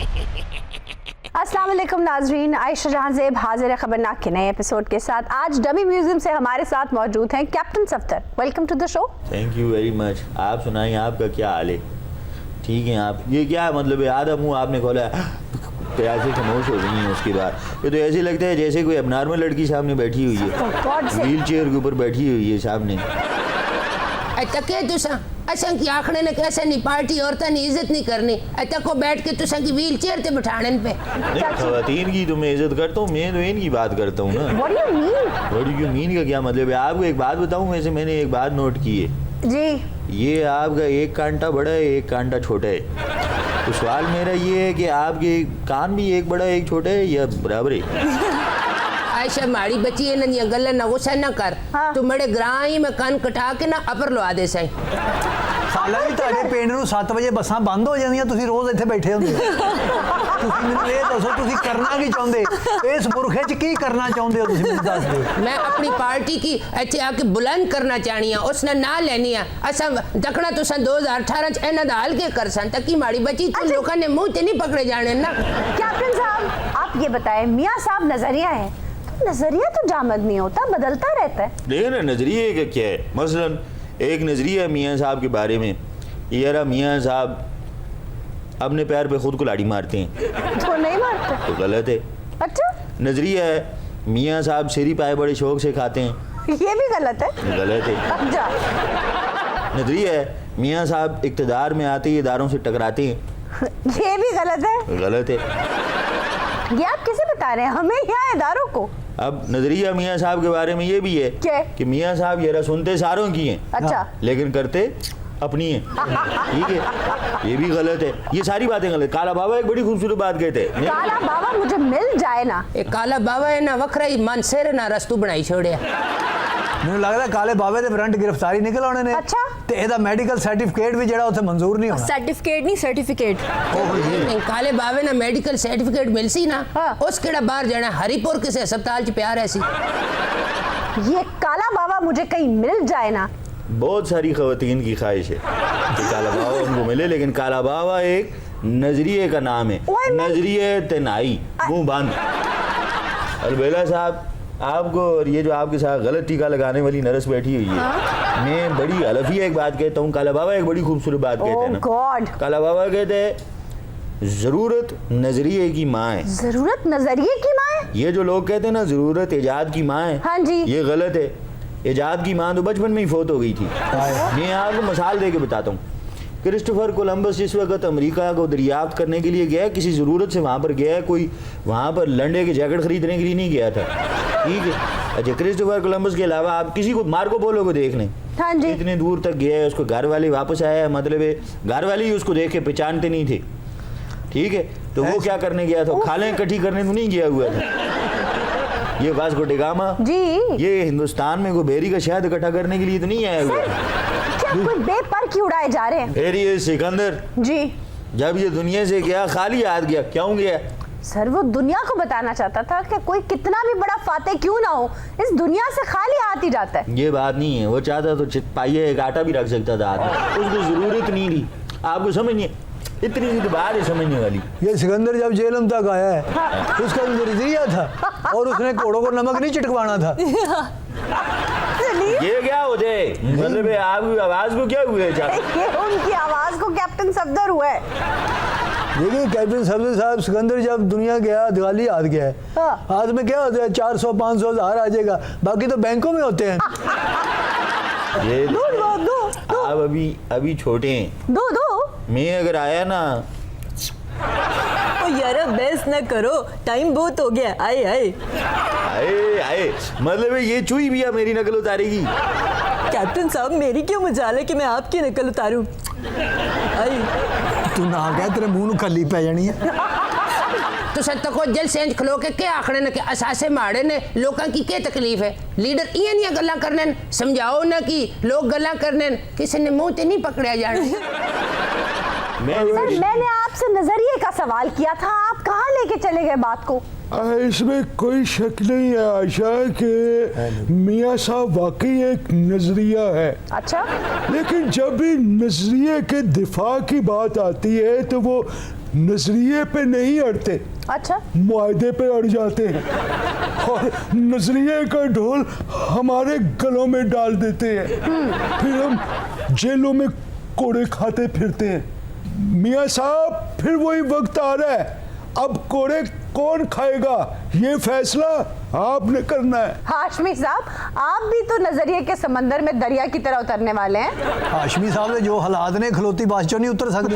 अस्सलाम वालेकुम नाजरीन, आयशा जहां ज़ेब हाजिर है खबरनाक के नए एपिसोड के साथ। आज डमी म्यूजियम से हमारे साथ मौजूद हैं captain Safdar. Welcome to the show. Thank you very much. आप सुनाइए, आपका क्या हाल है? ठीक है आप? ये क्या मतलब है, आधा मुंह आपने खोला तो ऐसे खामोश हो गई हैं। उसके बाद ये तो ऐसे लगता है जैसे कोई अबनॉर्मल लड़की सामने बैठी हुई है, व्हील चेयर के ऊपर बैठी हुई है सामने। तके तुसा असा की आखने ने कैसे नहीं पार्टी औरतां की इज्जत नहीं करनी। तको बैठ के तुसा की व्हील चेयर ते बिठाने पे। खवातीन की तो मैं इज्जत करता हूँ, मैं तो इनकी बात करता हूँ ना। What do you mean? What do you mean का क्या मतलब है? आपको एक बात बताऊँ, वैसे मैंने एक बात नोट की है जी। ये आपका एक कांटा बड़ा है, एक कांटा छोटा है। तो सवाल मेरा ये है कि आपके कान भी एक बड़ा है एक छोटा है या बराबर है? आयशा माड़ी बची है ना गल ना गुस्सा ना कर। हाँ। तू मड़े ग्रां में कान कटा के ना अपर लवा दे सही। ਸਾਲਾ ਜੀ ਤੁਹਾਡੇ ਪਿੰਡ ਨੂੰ 7 ਵਜੇ ਬੱਸਾਂ ਬੰਦ ਹੋ ਜਾਂਦੀਆਂ, ਤੁਸੀਂ ਰੋਜ਼ ਇੱਥੇ ਬੈਠੇ ਹੁੰਦੇ ਤੁਸੀਂ ਮੈਨੂੰ ਇਹ ਦੱਸੋ ਤੁਸੀਂ ਕਰਨਾ ਕੀ ਚਾਹੁੰਦੇ? ਇਸ ਮੁਰਖੇ 'ਚ ਕੀ ਕਰਨਾ ਚਾਹੁੰਦੇ ਹੋ ਤੁਸੀਂ ਮੈਨੂੰ ਦੱਸ ਦਿਓ। मैं अपनी पार्टी की इत्थे आके बुलंद करना चाहनी है, उसने ना लेनी है। असा दखना तुसा 2018 च इन्हां दा हल के कर सन तकी माड़ी बची तू लोकां ने मुंह ते नहीं पकड़े जाने ना। कैप्टन साहब आप ये बताएं, मियाँ साहब नजरिया है तो नजरिया तो जामद नहीं होता, बदलता रहता है। देखिए ना नजरिए का क्या है। मसलन एक नजरिया है मियाँ साहब के बारे में, यारा मियाँ साहब अपने पैर पे खुद को लाड़ी मारते हैं तो नहीं मारते तो गलत है। अच्छा, नजरिया है मियाँ साहब सिरी पाए बड़े शौक से खाते हैं, ये भी गलत है। गलत है। अच्छा, नजरिया है मियाँ साहब इक़्तिदार में आते ही इदारों से टकराते हैं, ये भी गलत है। गलत है। ये आप किसे बता रहे हैं, हमें या इदारों को? अब नजरिया मियाँ साहब के बारे में ये भी है क्या? कि मियाँ साहब ये सुनते सारों की हैं अच्छा, लेकिन करते अपनी है। ठीक है, ये भी गलत है। ये सारी बातें गलत। काला बाबा एक बड़ी खूबसूरत बात कहते हैं। काला बाबा मुझे मिल जाए ना। एक काला बाबा है ना वखरा ही मन सिर ना रस्तू बनाई छोड़िया। ਮੈਨੂੰ ਲੱਗਦਾ ਕਾਲੇ ਬਾਵੇ ਦੇ ਵਾਰੰਟ ਗ੍ਰਿਫਤਾਰੀ ਨਿਕਲ ਆਉਣੇ ਨੇ ਅੱਛਾ। ਤੇ ਇਹਦਾ ਮੈਡੀਕਲ ਸਰਟੀਫਿਕੇਟ ਵੀ ਜਿਹੜਾ ਉੱਥੇ ਮਨਜ਼ੂਰ ਨਹੀਂ ਹੋਣਾ। सर्टिफिकेट नहीं सर्टिफिकेट। नहीं काले बावे ना मेडिकल सर्टिफिकेट मिलसी ना हाँ। उस केड़ा बाहर जाना हरिपुर किसे अस्पताल च प्यार ऐसी। ये काला बाबा मुझे कहीं मिल जाए ना। बहुत सारी खवातीन की ख्वाहिश है कि काला बाबा उनको मिले, लेकिन काला बाबा एक नजरिए का नाम है। ओए मैं- नजरिए तनाई मुंह बंद। अलबेला साहब आपको और ये जो आपके साथ गलत टीका लगाने वाली नर्स बैठी हुई है, मैं बड़ी अलफिया एक बात कहता हूँ। काला बाबा एक बड़ी खूबसूरत बात कहते हैं ओह ना। गॉड, काला बाबा कहते हैं जरूरत नजरिए की माँ है। जरूरत नजरिए की माँ है। ये जो लोग कहते हैं ना जरूरत इजाद की माँ है, हाँ जी। ये गलत है। इजाद की माँ तो बचपन में ही फोत हो गई थी। मैं आपको मिसाल दे के बताता हूँ। क्रिस्टोफर कोलंबस जिस वक्त अमेरिका को दरियाफ्त करने के लिए गया, किसी ज़रूरत से वहाँ पर गया है, कोई वहाँ पर लंडे के जैकेट खरीदने के लिए नहीं गया था। ठीक है, अच्छा क्रिस्टोफर कोलंबस के अलावा आप किसी को मार्को पोलो को देख लें, हाँ जी। इतने दूर तक गया है, उसको घर वाले वापस आया है, मतलब है घर वाले ही उसको देख के पहचानते नहीं थे। ठीक है, तो वो क्या करने गया था? खालें इकट्ठी करने तो नहीं गया हुआ था। ये वास्को डी गामा जी, ये हिंदुस्तान में गोबेरी का शहद इकट्ठा करने के लिए तो नहीं आया हुआ था। क्या कोई बेपर क्यों उड़ाए जा रहे हैं? फिर ये सिकंदर जी जब ये दुनिया से गया खाली हाथ गया, क्यों गया? सर, वो दुनिया को बताना चाहता था कि कोई कितना भी बड़ा फातेह क्यों ना हो, इस दुनिया से खाली हाथ ही जाता है। ये बात नहीं है, वो चाहता तो पाइए एक आटा भी रख सकता था हाथ में, उसको जरूरत नहीं थी। आपको समझिए, इतनी सी तो बात है समझने वाली। ये सिकंदर जब जेलम तक आया है उसका नजरिया था और उसने घोड़ों को नमक नहीं चिटकवाना था। ये क्या होते है? मतलब है आपकी आवाज को क्या हुआ है? ये उनकी आवाज को कैप्टन सफदर हुआ है। देखिए कैप्टन सफदर साहब, सिकंदर जब दुनिया गया दिवाली हाथ गया है। हाँ। हाथ में क्या होता है? 400 500 हज़ार आ जाएगा, बाकी तो बैंकों में होते हैं। ये दो दो दो दो आप अभी छोटे हैं। दो दो। मैं अगर आया ना, ओ यार बहस न करो, टाइम बहुत हो गया। आए आए आए मतलब है ये चुई भी मेरी नकल उतारेगी। कैप्टन साहब, मेरी क्यों मजाल है कि मैं आपकी नकल उतारूं? आए तू ना कह, तेरे मुंह खली पै जानी है। तो तको जल सेंच खलो के आखने ने के असासे माड़े ने लोकां की क्या तकलीफ है? लीडर इयां नहीं गल्ला करने न, समझाओ ना कि लोग गल्ला करने न, किसी ने मुंह ते नहीं पकड़या जाने। सर, मैंने आपसे नजरिए का सवाल किया था, आप कहाँ लेके चले गए बात को? इसमें कोई शक नहीं है आशा कि मियाँ साहब वाकई एक नजरिया है, अच्छा, लेकिन जब भी नजरिए के दिफा की बात आती है तो वो नजरिए पे नहीं अड़ते, अच्छा, मुआहदे पे अड़ जाते हैं और नजरिए का ढोल हमारे गलों में डाल देते हैं। फिर हम जेलों में कोड़े खाते फिरते हैं। मियाँ साहब, फिर वही वक्त आ रहा है, अब कोड़े कौन खाएगा ये फैसला आपने करना है। हाशमी साहब, आप भी तो नजरिए के समंदर में दरिया की तरह उतरने वाले हैं। हाशमी साहब ने जो हालात ने खलोती बास चो नहीं उतर सकते।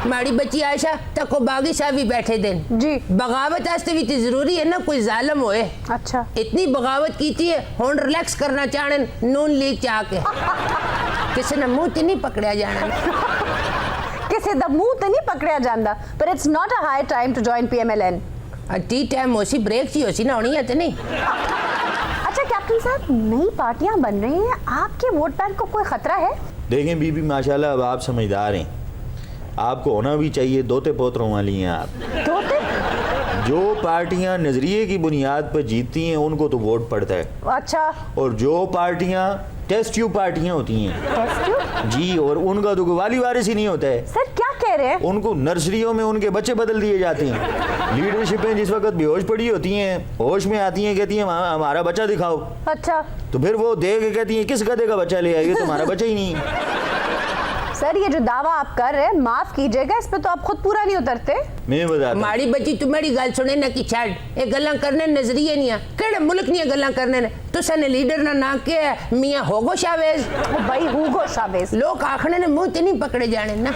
माड़ी बच्ची आयशा तको बागी साहब भी बैठे दिन जी। बगावत आस्ते भी तो जरूरी है ना कोई जालम होए। अच्छा, इतनी बगावत की थी हुन रिलैक्स करना चाहने नून लीग चाह के किसी ने मुंह तो नहीं पकड़िया जाना। किसी दा मुंह तो नहीं पकड़िया जांदा, पर it's not a high time to join PMLN। Tea time होसी ब्रेक सी होसी ना होनी है तो नहीं। अच्छा कैप्टन साहब, नई पार्टियां बन रही हैं, आपके वोट बैंक को कोई खतरा है? देखें बीबी, माशाल्लाह अब आप समझदार हैं, आपको होना भी चाहिए, दोते पोतरों वाली हैं आप। तोते? जो पार्टियां नजरिए की बुनियाद पर जीतती हैं उनको तो वोट पड़ता है, अच्छा, और जो पार्टियां टेस्ट ट्यूब पार्टियां होती हैं टेस्ट ट्यूब? जी, और उनका तो कोई वाली वारिस ही नहीं होता है। सर क्या कह रहे हैं? उनको नर्सरियों में उनके बच्चे बदल दिए जाते हैं। लीडरशिपें जिस वक्त बेहोश पड़ी होती हैं, होश में आती हैं, कहती हैं हमारा बच्चा दिखाओ, अच्छा तो फिर वो दे के कहती हैं किस गधे का बच्चा ले आइए, तुम्हारा बच्चा ही नहीं है। सर, ये जो दावा आप कर रहे हैं, माफ कीजिएगा, इस पे तो आप खुद पूरा नहीं उतरते। मैं बताता हूं। माड़ी बच्ची तुम्हारी गल सुने ना कि छाड़ ये गल्ला करने नजरिए नहीं आ केड़े मुल्क नहीं गल्ला करने ने तुसने लीडर ना ना के मियां होगो शावेज ओ भाई, हुगो शावेज। लोग आखने ने मुंह ते नहीं पकड़े जाने ना।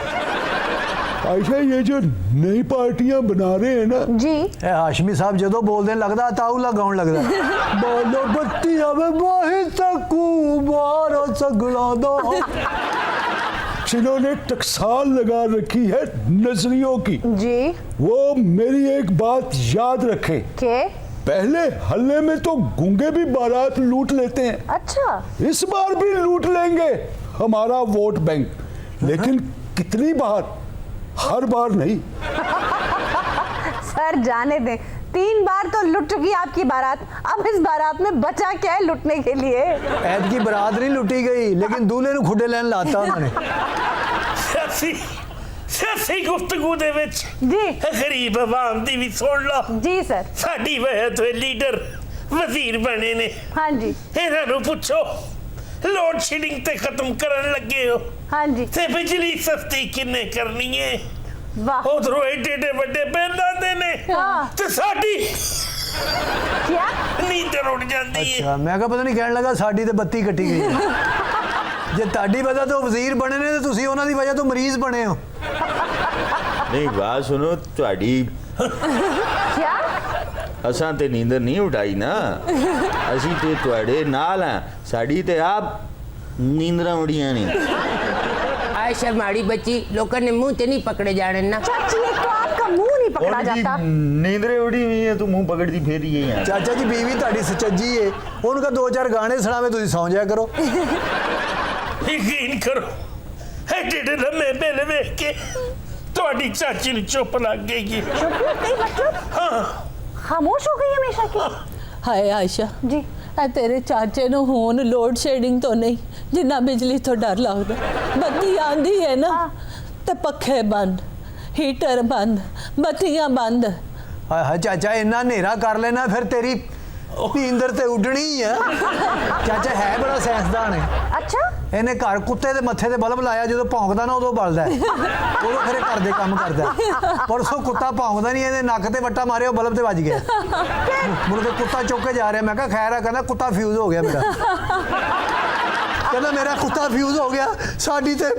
आयशा, ये जो नई पार्टियां बना रहे हैं ना जी, ਇਹ ਹਾਸ਼ਮੀ ਸਾਹਿਬ ਜਦੋਂ ਬੋਲਦੇ ਲੱਗਦਾ ਤਾਉਲਾ ਗਾਉਣ ਲੱਗਦਾ ਬਾਲੋ ਬੱਤੀ ਆਵੇ ਬਾਹੀ ਤੱਕੂ ਬਾਹਰੋਂ ਸਗਲਾ ਦੋ। जिन्होंने टकसाल लगा रखी है नजरियों की, जी, वो मेरी एक बात याद रखे, के? पहले हल्ले में तो गूंगे भी बारात लूट लेते हैं, अच्छा, इस बार भी लूट लेंगे हमारा वोट बैंक, लेकिन कितनी बार? हर बार नहीं। सर जाने दें, 3 बार तो लुट चुकी आपकी बारात, अब इस बारात में बचा क्या है लुटने के लिए? ਐਤ ਕੀ ਬਰਾਤ ਨਹੀਂ ਲੁੱਟੀ ਗਈ, ਲੇਕਿन दूल्हे ਨੂੰ ਖੁੱਡੇ ਲੈਣ ਲਾਤਾ ਉਹਨਾਂ ਨੇ। ਸਿਆਸੀ ਗੁਫ਼ਤਗੂ ਦੇ ਵਿੱਚ जी, ਗਰੀਬ ਆਵਾਮ ਦੀ ਵੀ ਸੁਣ ਲਓ। जी सर, ਸਾਡੀ ਵਜ੍ਹਾ ਤੋਂ ਇਹ ਲੀਡਰ ਵਜ਼ੀਰ ਬਣੇ ਨੇ। हाँ जी, ਇਹਨਾਂ ਨੂੰ ਪੁੱਛੋ ਲੋਡ ਸ਼ੈਡਿੰਗ ਤੇ ਖਤਮ ਕਰਨ ਲੱਗੇ ਹੋ हाँ जी, ਤੇ ਬਿਜਲੀ ਸਸਤੀ ਕਿੰਨੇ ਕਰਨੀ ਹੈ। वाह, ਉਧਰੋਂ ਏਡੇ ਵੱਡੇ ਬਿੱਲ ਆਉਂਦੇ ਨੇ ਹਾਂ। ਤੇ ਸਾਡੀ क्या? ਨੀਂਦਰ ਉੱਡ ਜਾਂਦੀ ਹੈ। ਅੱਛਾ, ਮੈਂ ਕਿਹਾ ਪਤਾ ਨਹੀਂ ਕਹਿਣ ਲੱਗਾ ਸਾਡੀ ਤੇ ਬੱਤੀ ਕੱਟੀ ਗਈ ਹੈ। ਜੇ ਤੁਹਾਡੀ ਵਜ੍ਹਾ ਤੋਂ ਵਜ਼ੀਰ ਬਣੇ ਨੇ ਤੇ ਤੁਸੀਂ ਉਹਨਾਂ ਦੀ ਵਜ੍ਹਾ ਤੋਂ ਮਰੀਜ਼ ਬਣੇ ਹੋ। नहीं बात सुनो, ਤੁਹਾਡੀ क्या? ਅਸਾਂ ਤੇ ਨੀਂਦਰ ਨਹੀਂ ਉਡਾਈ ਨਾ, ਅਸੀਂ ਤੇ ਤੁਹਾਡੇ ਨਾਲ ਆ, ਸਾਡੀ ਤੇ ਆਪ ਨੀਂਦਰਾਂ ਉੜੀਆਂ ਨੇ। आयशा माड़ी बच्ची लोगों ने मुंह ते नहीं पकड़े जाने ना। चाची, एक तो आपका मुंह नहीं पकड़ा जाता। नींदरें उड़ी हुई है तो मुंह पकड़ती फिर रही है। ਚਾਚਾ ਜੀ ਬੀਵੀ ਤੁਹਾਡੀ ਸੱਚੀ ਏ, ਉਹਨੂੰ ਕਾ 2-4 ਗਾਣੇ ਸੁਣਾਵੇ, ਤੁਸੀਂ ਸੌਂ ਜਾਇਆ ਕਰੋ। ਯਕੀਨ ਕਰੋ ਏਡੇ ਲੰਮੇ ਬਿੱਲ ਵੇਖ ਕੇ ਤੁਹਾਡੀ ਚਾਚੀ ਨੂੰ ਚੁੱਪ ਲੱਗ ਗਈ। चुप लग गई मतलब? ਹਾਂ खामोश हो गई हमेशा की? ਹਾਏ ਆਇਸ਼ਾ, जी, ਇਹ ਤੇਰੇ ਚਾਚੇ ਨੂੰ ਹੁਣ ਲੋਡ ਸ਼ੇਡਿੰਗ ਤੋਂ ਨਹੀਂ, ਜਿੰਨਾ ਬਿਜਲੀ ਤੋਂ ਡਰ ਲੱਗਦਾ। ਬੱਤੀ ਆਂਦੀ ਹੈ ਨਾ ਤੇ ਪੱਖੇ ਬੰਦ, ਹੀਟਰ ਬੰਦ, ਬੱਤੀਆਂ ਬੰਦ। ਹਾਏ ਹਾਏ ਚਾਚਾ, ਇੰਨਾ ਹਨੇਰਾ ਕਰ ਲੈਣਾ ਫਿਰ ਤੇਰੀ ਨੀਂਦਰ ਤੇ ਉੱਡਣੀ ਆ। ਚਾਚਾ ਹੈ ਬੜਾ ਸਾਇੰਸਦਾਨ ਹੈ। अच्छा, ਇਹਨੇ ਘਰ ਕੁੱਤੇ ਦੇ ਮੱਥੇ ਤੇ ਬਲਬ ਲਾਇਆ, ਜਦੋਂ ਭੌਂਕਦਾ ਨਾ ਉਦੋਂ ਬਲਦਾ ਹੈ। ਉਦੋਂ ਫਿਰ ਇਹ ਘਰ ਦੇ ਕੰਮ ਕਰਦਾ ਹੈ। ਪਰਸੋਂ ਕੁੱਤਾ ਭੌਂਕਦਾ ਨਹੀਂ, ਇਹਦੇ ਨੱਕ ਤੇ ਵੱਟਾ ਮਾਰਿਆ, ਉਹ ਬਲਬ ਤੇ ਵੱਜ ਗਿਆ। ਮੁੜ ਕੇ ਕੁੱਤਾ ਚੁੱਕ ਕੇ ਜਾ ਰਿਹਾ, ਮੈਂ ਕਿਹਾ ਖੈਰ ਆ, ਕਹਿੰਦਾ ਕੁੱਤਾ ਫਿਊਜ਼ ਹੋ ਗਿਆ ਮੇਰਾ। ਕਹਿੰਦਾ ਮੇਰਾ ਕੁੱਤਾ ਫਿਊਜ਼ ਹੋ ਗਿਆ, ਸਾਡੀ ਤੇ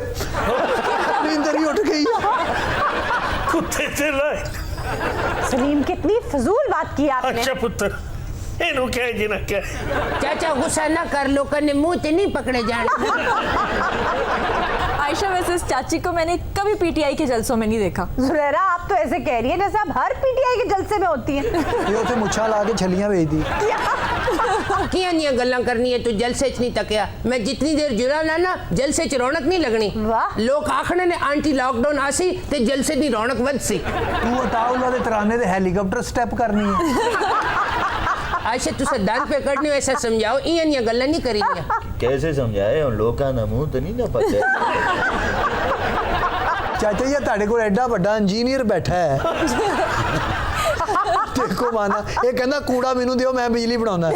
ਨੀਂਦਰ ਹੀ ਉੱਠ ਗਈ। ਕੁੱਤੇ ਤੇ ਲਾਏ। सलीम, कितनी फजूल बात की आपने। ਅੱਛਾ ਪੁੱਤਰ, ਇਹਨੂੰ ਕਹਿ ਜੇ ਨਾ ਕਹਿ। चाचा गुस्सा ना कर लोगों ने मुंह ते नहीं पकड़े जाने। आयशा, वैसे इस चाची को मैंने कभी पीटीआई के जलसों में नहीं देखा। जुरैरा, आप तो ऐसे कह रही है जैसे आप हर PTI के जलसे में होती हैं। ਇਹ ਉੱਥੇ ਮੁੱਛਾਂ ਲਾ ਕੇ ਛੱਲੀਆਂ ਵੇਚਦੀ। कियां निया गल्लां करनी है तू जलसे च नहीं तकिया। मैं जितनी देर जुड़ा ना जलसे च रौनक नहीं लगनी। वाह। लोग आखने ने आंटी लॉकडाउन आसी ते जलसे दी रौनक वध सी। ਤੂੰ ਅਤਾਉਲਾ ਦੇ ਤਰਾਨੇ ਦੇ ਹੈਲੀਕਾਪਟਰ ਸਟੈਪ ਕਰਨੀ ਹੈ। आयशा तुसे दांत पे कड़ने ऐसा समझाओ, इयां निया गल्लां नहीं करी। कैसे समझाए, उन लोगों का मुंह तो नहीं ना पकड़े। ਚਾਚਾ ਜੀ ਤੁਹਾਡੇ ਕੋਲ ਐਡਾ ਵੱਡਾ ਇੰਜੀਨੀਅਰ ਬੈਠਾ ਹੈ ਦੇਖੋ ਮਾਨਾ ਇਹ ਕਹਿੰਦਾ ਕੂੜਾ ਮੈਨੂੰ ਦਿਓ ਮੈਂ ਬਿਜਲੀ ਬਣਾਉਣਾ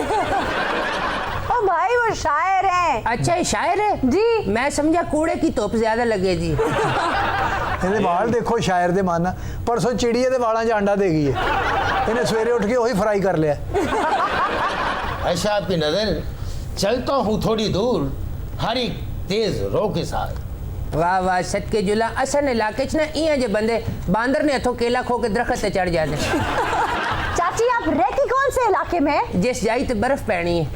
ओ भाई वो शायर हैं। अच्छा ये शायर है जी। मैं समझा कूड़े की धुप ज्यादा लगेगी। ਇਹਦੇ ਵਾਲ ਦੇਖੋ ਸ਼ਾਇਰ ਦੇ ਮਾਨਾ ਪਰਸੋਂ ਚਿੜੀ ਇਹਦੇ ਵਾਲਾਂ 'ਚ ਆਂਡਾ ਦੇ ਗਈ ਹੈ ਇਹਨੇ ਸਵੇਰੇ ਉੱਠ ਕੇ ਉਹੀ ਫਰਾਈ ਕਰ ਲਿਆ ऐसा आपकी नजर चलता हूँ थोड़ी दूर हर एक तेज रो के साथ। वाह वाह सदके जुला असन इलाके च ना इयां जे बंदे बांदर ने हथों केला खो के दरख्त ते चढ़ जाते चाची आप रहती कौन से इलाके में हैं? जिस जाई तो बर्फ पैनी है।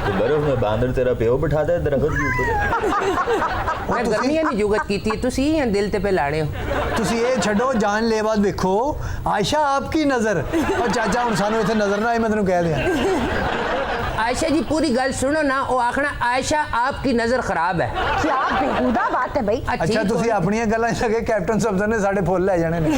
तो बर्फ में बांदर तेरा प्यो बिठाता है दरख्त के ऊपर। मैं गर्मियां नहीं जुगत की थी तुसी इयां दिल ते पे लाड़े हो। ਤੁਸੀਂ ਇਹ ਛੱਡੋ ਜਾਨਲੇਵਾ ਦੇਖੋ ਆਇਸ਼ਾ ਆਪਕੀ ਨਜ਼ਰ और ਚਾਚਾ ਹੁਣ ਸਾਨੂੰ ਇੱਥੇ ਨਜ਼ਰ ਨਾ ਆਏ ਮੈਂ ਤੈਨੂੰ ਕਹਿ ਦਿਆਂ आयशा जी पूरी गल सुनो ना वो आखना आयशा आपकी नजर खराब है। क्या बेहुदा बात है भाई। ਅੱਛਾ ਤੁਸੀਂ ਆਪਣੀਆਂ ਗੱਲਾਂ 'ਚ ਲੱਗੇ ਕੈਪਟਨ ਸਫਦਰ ਨੇ ਸਾਡੇ ਫੁੱਲ ਲੈ ਜਾਣੇ ਨੇ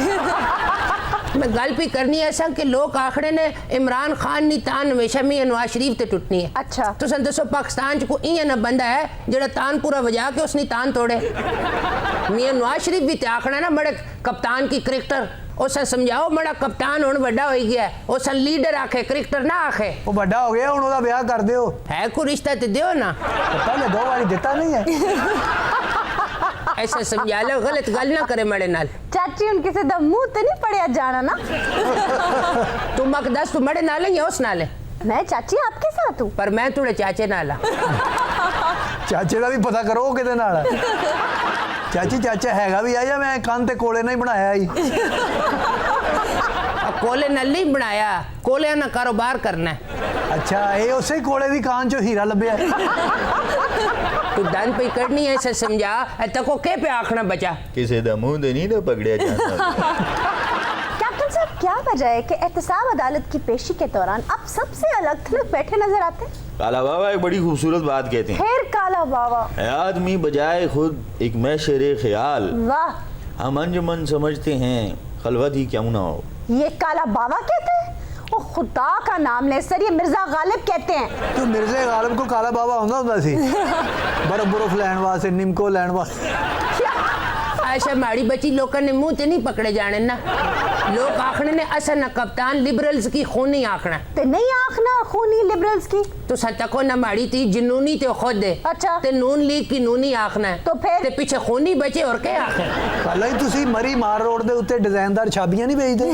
मैं गल भी करनी है ऐसा कि लोग आखड़े ने इमरान खान नी तान हमेशा मियां नवाज शरीफ ते टुटनी है। अच्छा। तुसां दसो पाकिस्तान च कोई इयां ना बंदा है जेड़ा तान पूरा वजा के उसने तान तोड़े। मियां नवाज शरीफ भी ते आखना ना मड़े कप्तान की क्रिकेटर उसे समझाओ मड़ा कप्तान हुण बड़ा हो गया है उसे लीडर आखे क्रिकेटर ना आखे। ਉਹ ਵੱਡਾ ਹੋ ਗਿਆ ਹੁਣ ਉਹਦਾ ਵਿਆਹ ਕਰ ਦਿਓ है कोई रिश्ता ते दियो ना। ਪਹਿਲੇ 2 ਵਾਰੀ ਦਿੱਤਾ नहीं है ऐसा समझा लो गलत गल ना करे मड़े नाल। चाची उनके से दम मुंह तो नहीं पड़े जाना ना। तू मक दस तू मड़े नाल है या उस नाल है मैं चाची आपके साथ हूँ। पर मैं थोड़े चाचे नाल ਚਾਚੇ ਦਾ ਵੀ ਪਤਾ ਕਰੋ ਉਹ ਕਿਹਦੇ ਨਾਲ ਹੈ ਚਾਚੀ ਚਾਚਾ ਹੈਗਾ ਵੀ ਆ ਜਾਂ ਮੈਂ ਕੰਨ ਤੇ ਕੋਲੇ ਨਾਲ ਹੀ ਬਣਾਇਆ ਸੀ कोले नाल नहीं बनाया कोले ना कारोबार करना है। ਅੱਛਾ ਇਹ ਉਸੇ ਕੋਲੇ ਦੀ ਕਾਨ ਚੋਂ ਹੀਰਾ ਲੱਭਿਆ तू दान पे करनी है ऐसे समझा तको के पे आखना बचा। किसी दा मुंह दे नहीं ना पकड़िया जाता। कैप्टन साहब क्या वजह है कि एहतसाब अदालत की पेशी के दौरान आप सबसे अलग थलग बैठे नजर आते हैं? काला बाबा एक बड़ी खूबसूरत बात कहते हैं, फिर काला बाबा। आदमी बजाय खुद एक मैशरे ख्याल वाह हम अंजुमन समझते हैं खलवत ही क्यों ना हो। ये काला बाबा कहते हैं। ओ खुदा का नाम ले सर ये मिर्जा गालिब कहते हैं। ਤੂੰ ਮਿਰਜ਼ੇ ਗਾਲਬ ਕੋ ਕਾਲਾ ਬਾਬਾ ਹੁੰਦਾ ਸੀ ਬਰਫ ਲੈਣ ਵਾਸਤੇ ਨਿੰਮਕੋ ਲੈਣ ਵਾਸਤੇ ऐसा माड़ी बची लोगों ने मुंह ते नहीं पकड़े जाने ना। लोग आखने ने असल ना कप्तान लिबरल्स की खूनी आखना ते नहीं आखना खूनी लिबरल्स की। तो सतको ना माड़ी थी जिनूनी ते खुद है। अच्छा। ते नून लीग की नूनी आखना है तो फिर? ते पीछे खूनी बचे और क्या आखे। ਪਹਿਲਾਂ ਹੀ ਤੁਸੀਂ ਮਰੀ ਮਾਰ ਰੋਡ ਦੇ ਉੱਤੇ ਡਿਜ਼ਾਈਨਦਾਰ ਛਾਬੀਆਂ ਨਹੀਂ ਵੇਚਦੇ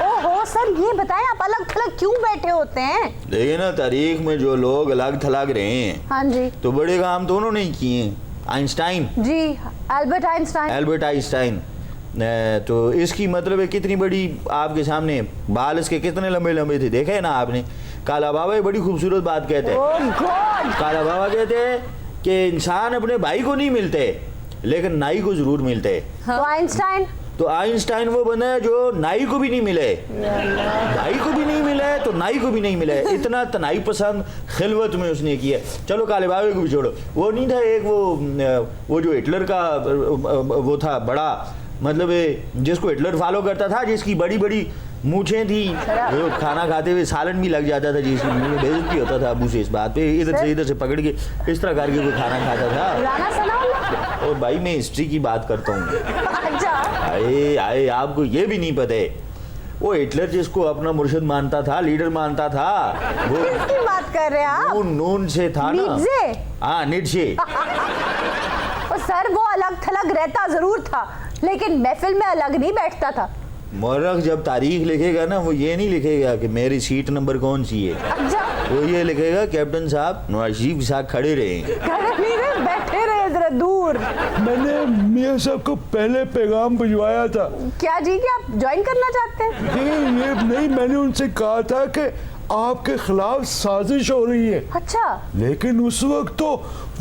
ओहो सर ये बताएं आप अलग थलग क्यों बैठे होते हैं? देखिए ना तारीख में जो लोग अलग थलग रहे हैं हाँ जी तो बड़े काम तो उन्होंने ही किए हैं। आइंस्टाइन, जी एल्बर्ट आइंस्टाइन। एल्बर्ट आइंस्टाइन तो इसकी मतलब है कितनी बड़ी आपके सामने बाल इसके कितने लंबे लंबे थे देखे ना आपने। काला बाबा ये बड़ी खूबसूरत बात कहते हैं। ओह गॉड। काला बाबा कहते हैं कि इंसान अपने भाई को नहीं मिलते लेकिन नाई को जरूर मिलते हैं। तो आइंस्टाइन तो आइंस्टाइन वो बंदा है जो नाई को भी नहीं मिले, भाई को भी नहीं मिले तो नाई को भी नहीं मिले। इतना तनाई पसंद खिलवत में उसने किया। चलो काले बाबे को भी छोड़ो, वो नहीं था एक वो जो हिटलर का वो था बड़ा मतलब जिसको हिटलर फॉलो करता था जिसकी बड़ी बड़ी मूछें थी वो खाना खाते हुए सालन भी लग जाता था जिसकी मुंह में बेइज्जती होता था अबू से इस बात पे इधर से पकड़ के इस तरह करके वो खाना खाता था। राणा सनाउल्लाह। और भाई मैं हिस्ट्री की बात करता हूँ। अच्छा आए आपको ये भी नहीं पता है वो हिटलर जिसको अपना मुर्शिद मानता था लीडर मानता था वो किसकी बात कर रहे हैं आप? नून से था ना। नीटशे? हाँ नीटशे। और सर वो अलग थलग रहता जरूर था लेकिन महफिल में अलग नहीं बैठता था। मौरख जब तारीख लिखेगा ना वो ये नहीं लिखेगा कि मेरी सीट नंबर कौन सी है, अच्छा वो ये लिखेगा कैप्टन साहब नवाज शरीफ के साथ खड़े रहे। खड़े नहीं रहे बैठे रहे जरा दूर। मैंने मियाँ साहब को पहले पैगाम भिजवाया था क्या जी कि आप ज्वाइन करना चाहते हैं? कि ये नहीं मैंने उनसे कहा था कि आपके खिलाफ साजिश हो रही है अच्छा लेकिन उस वक्त तो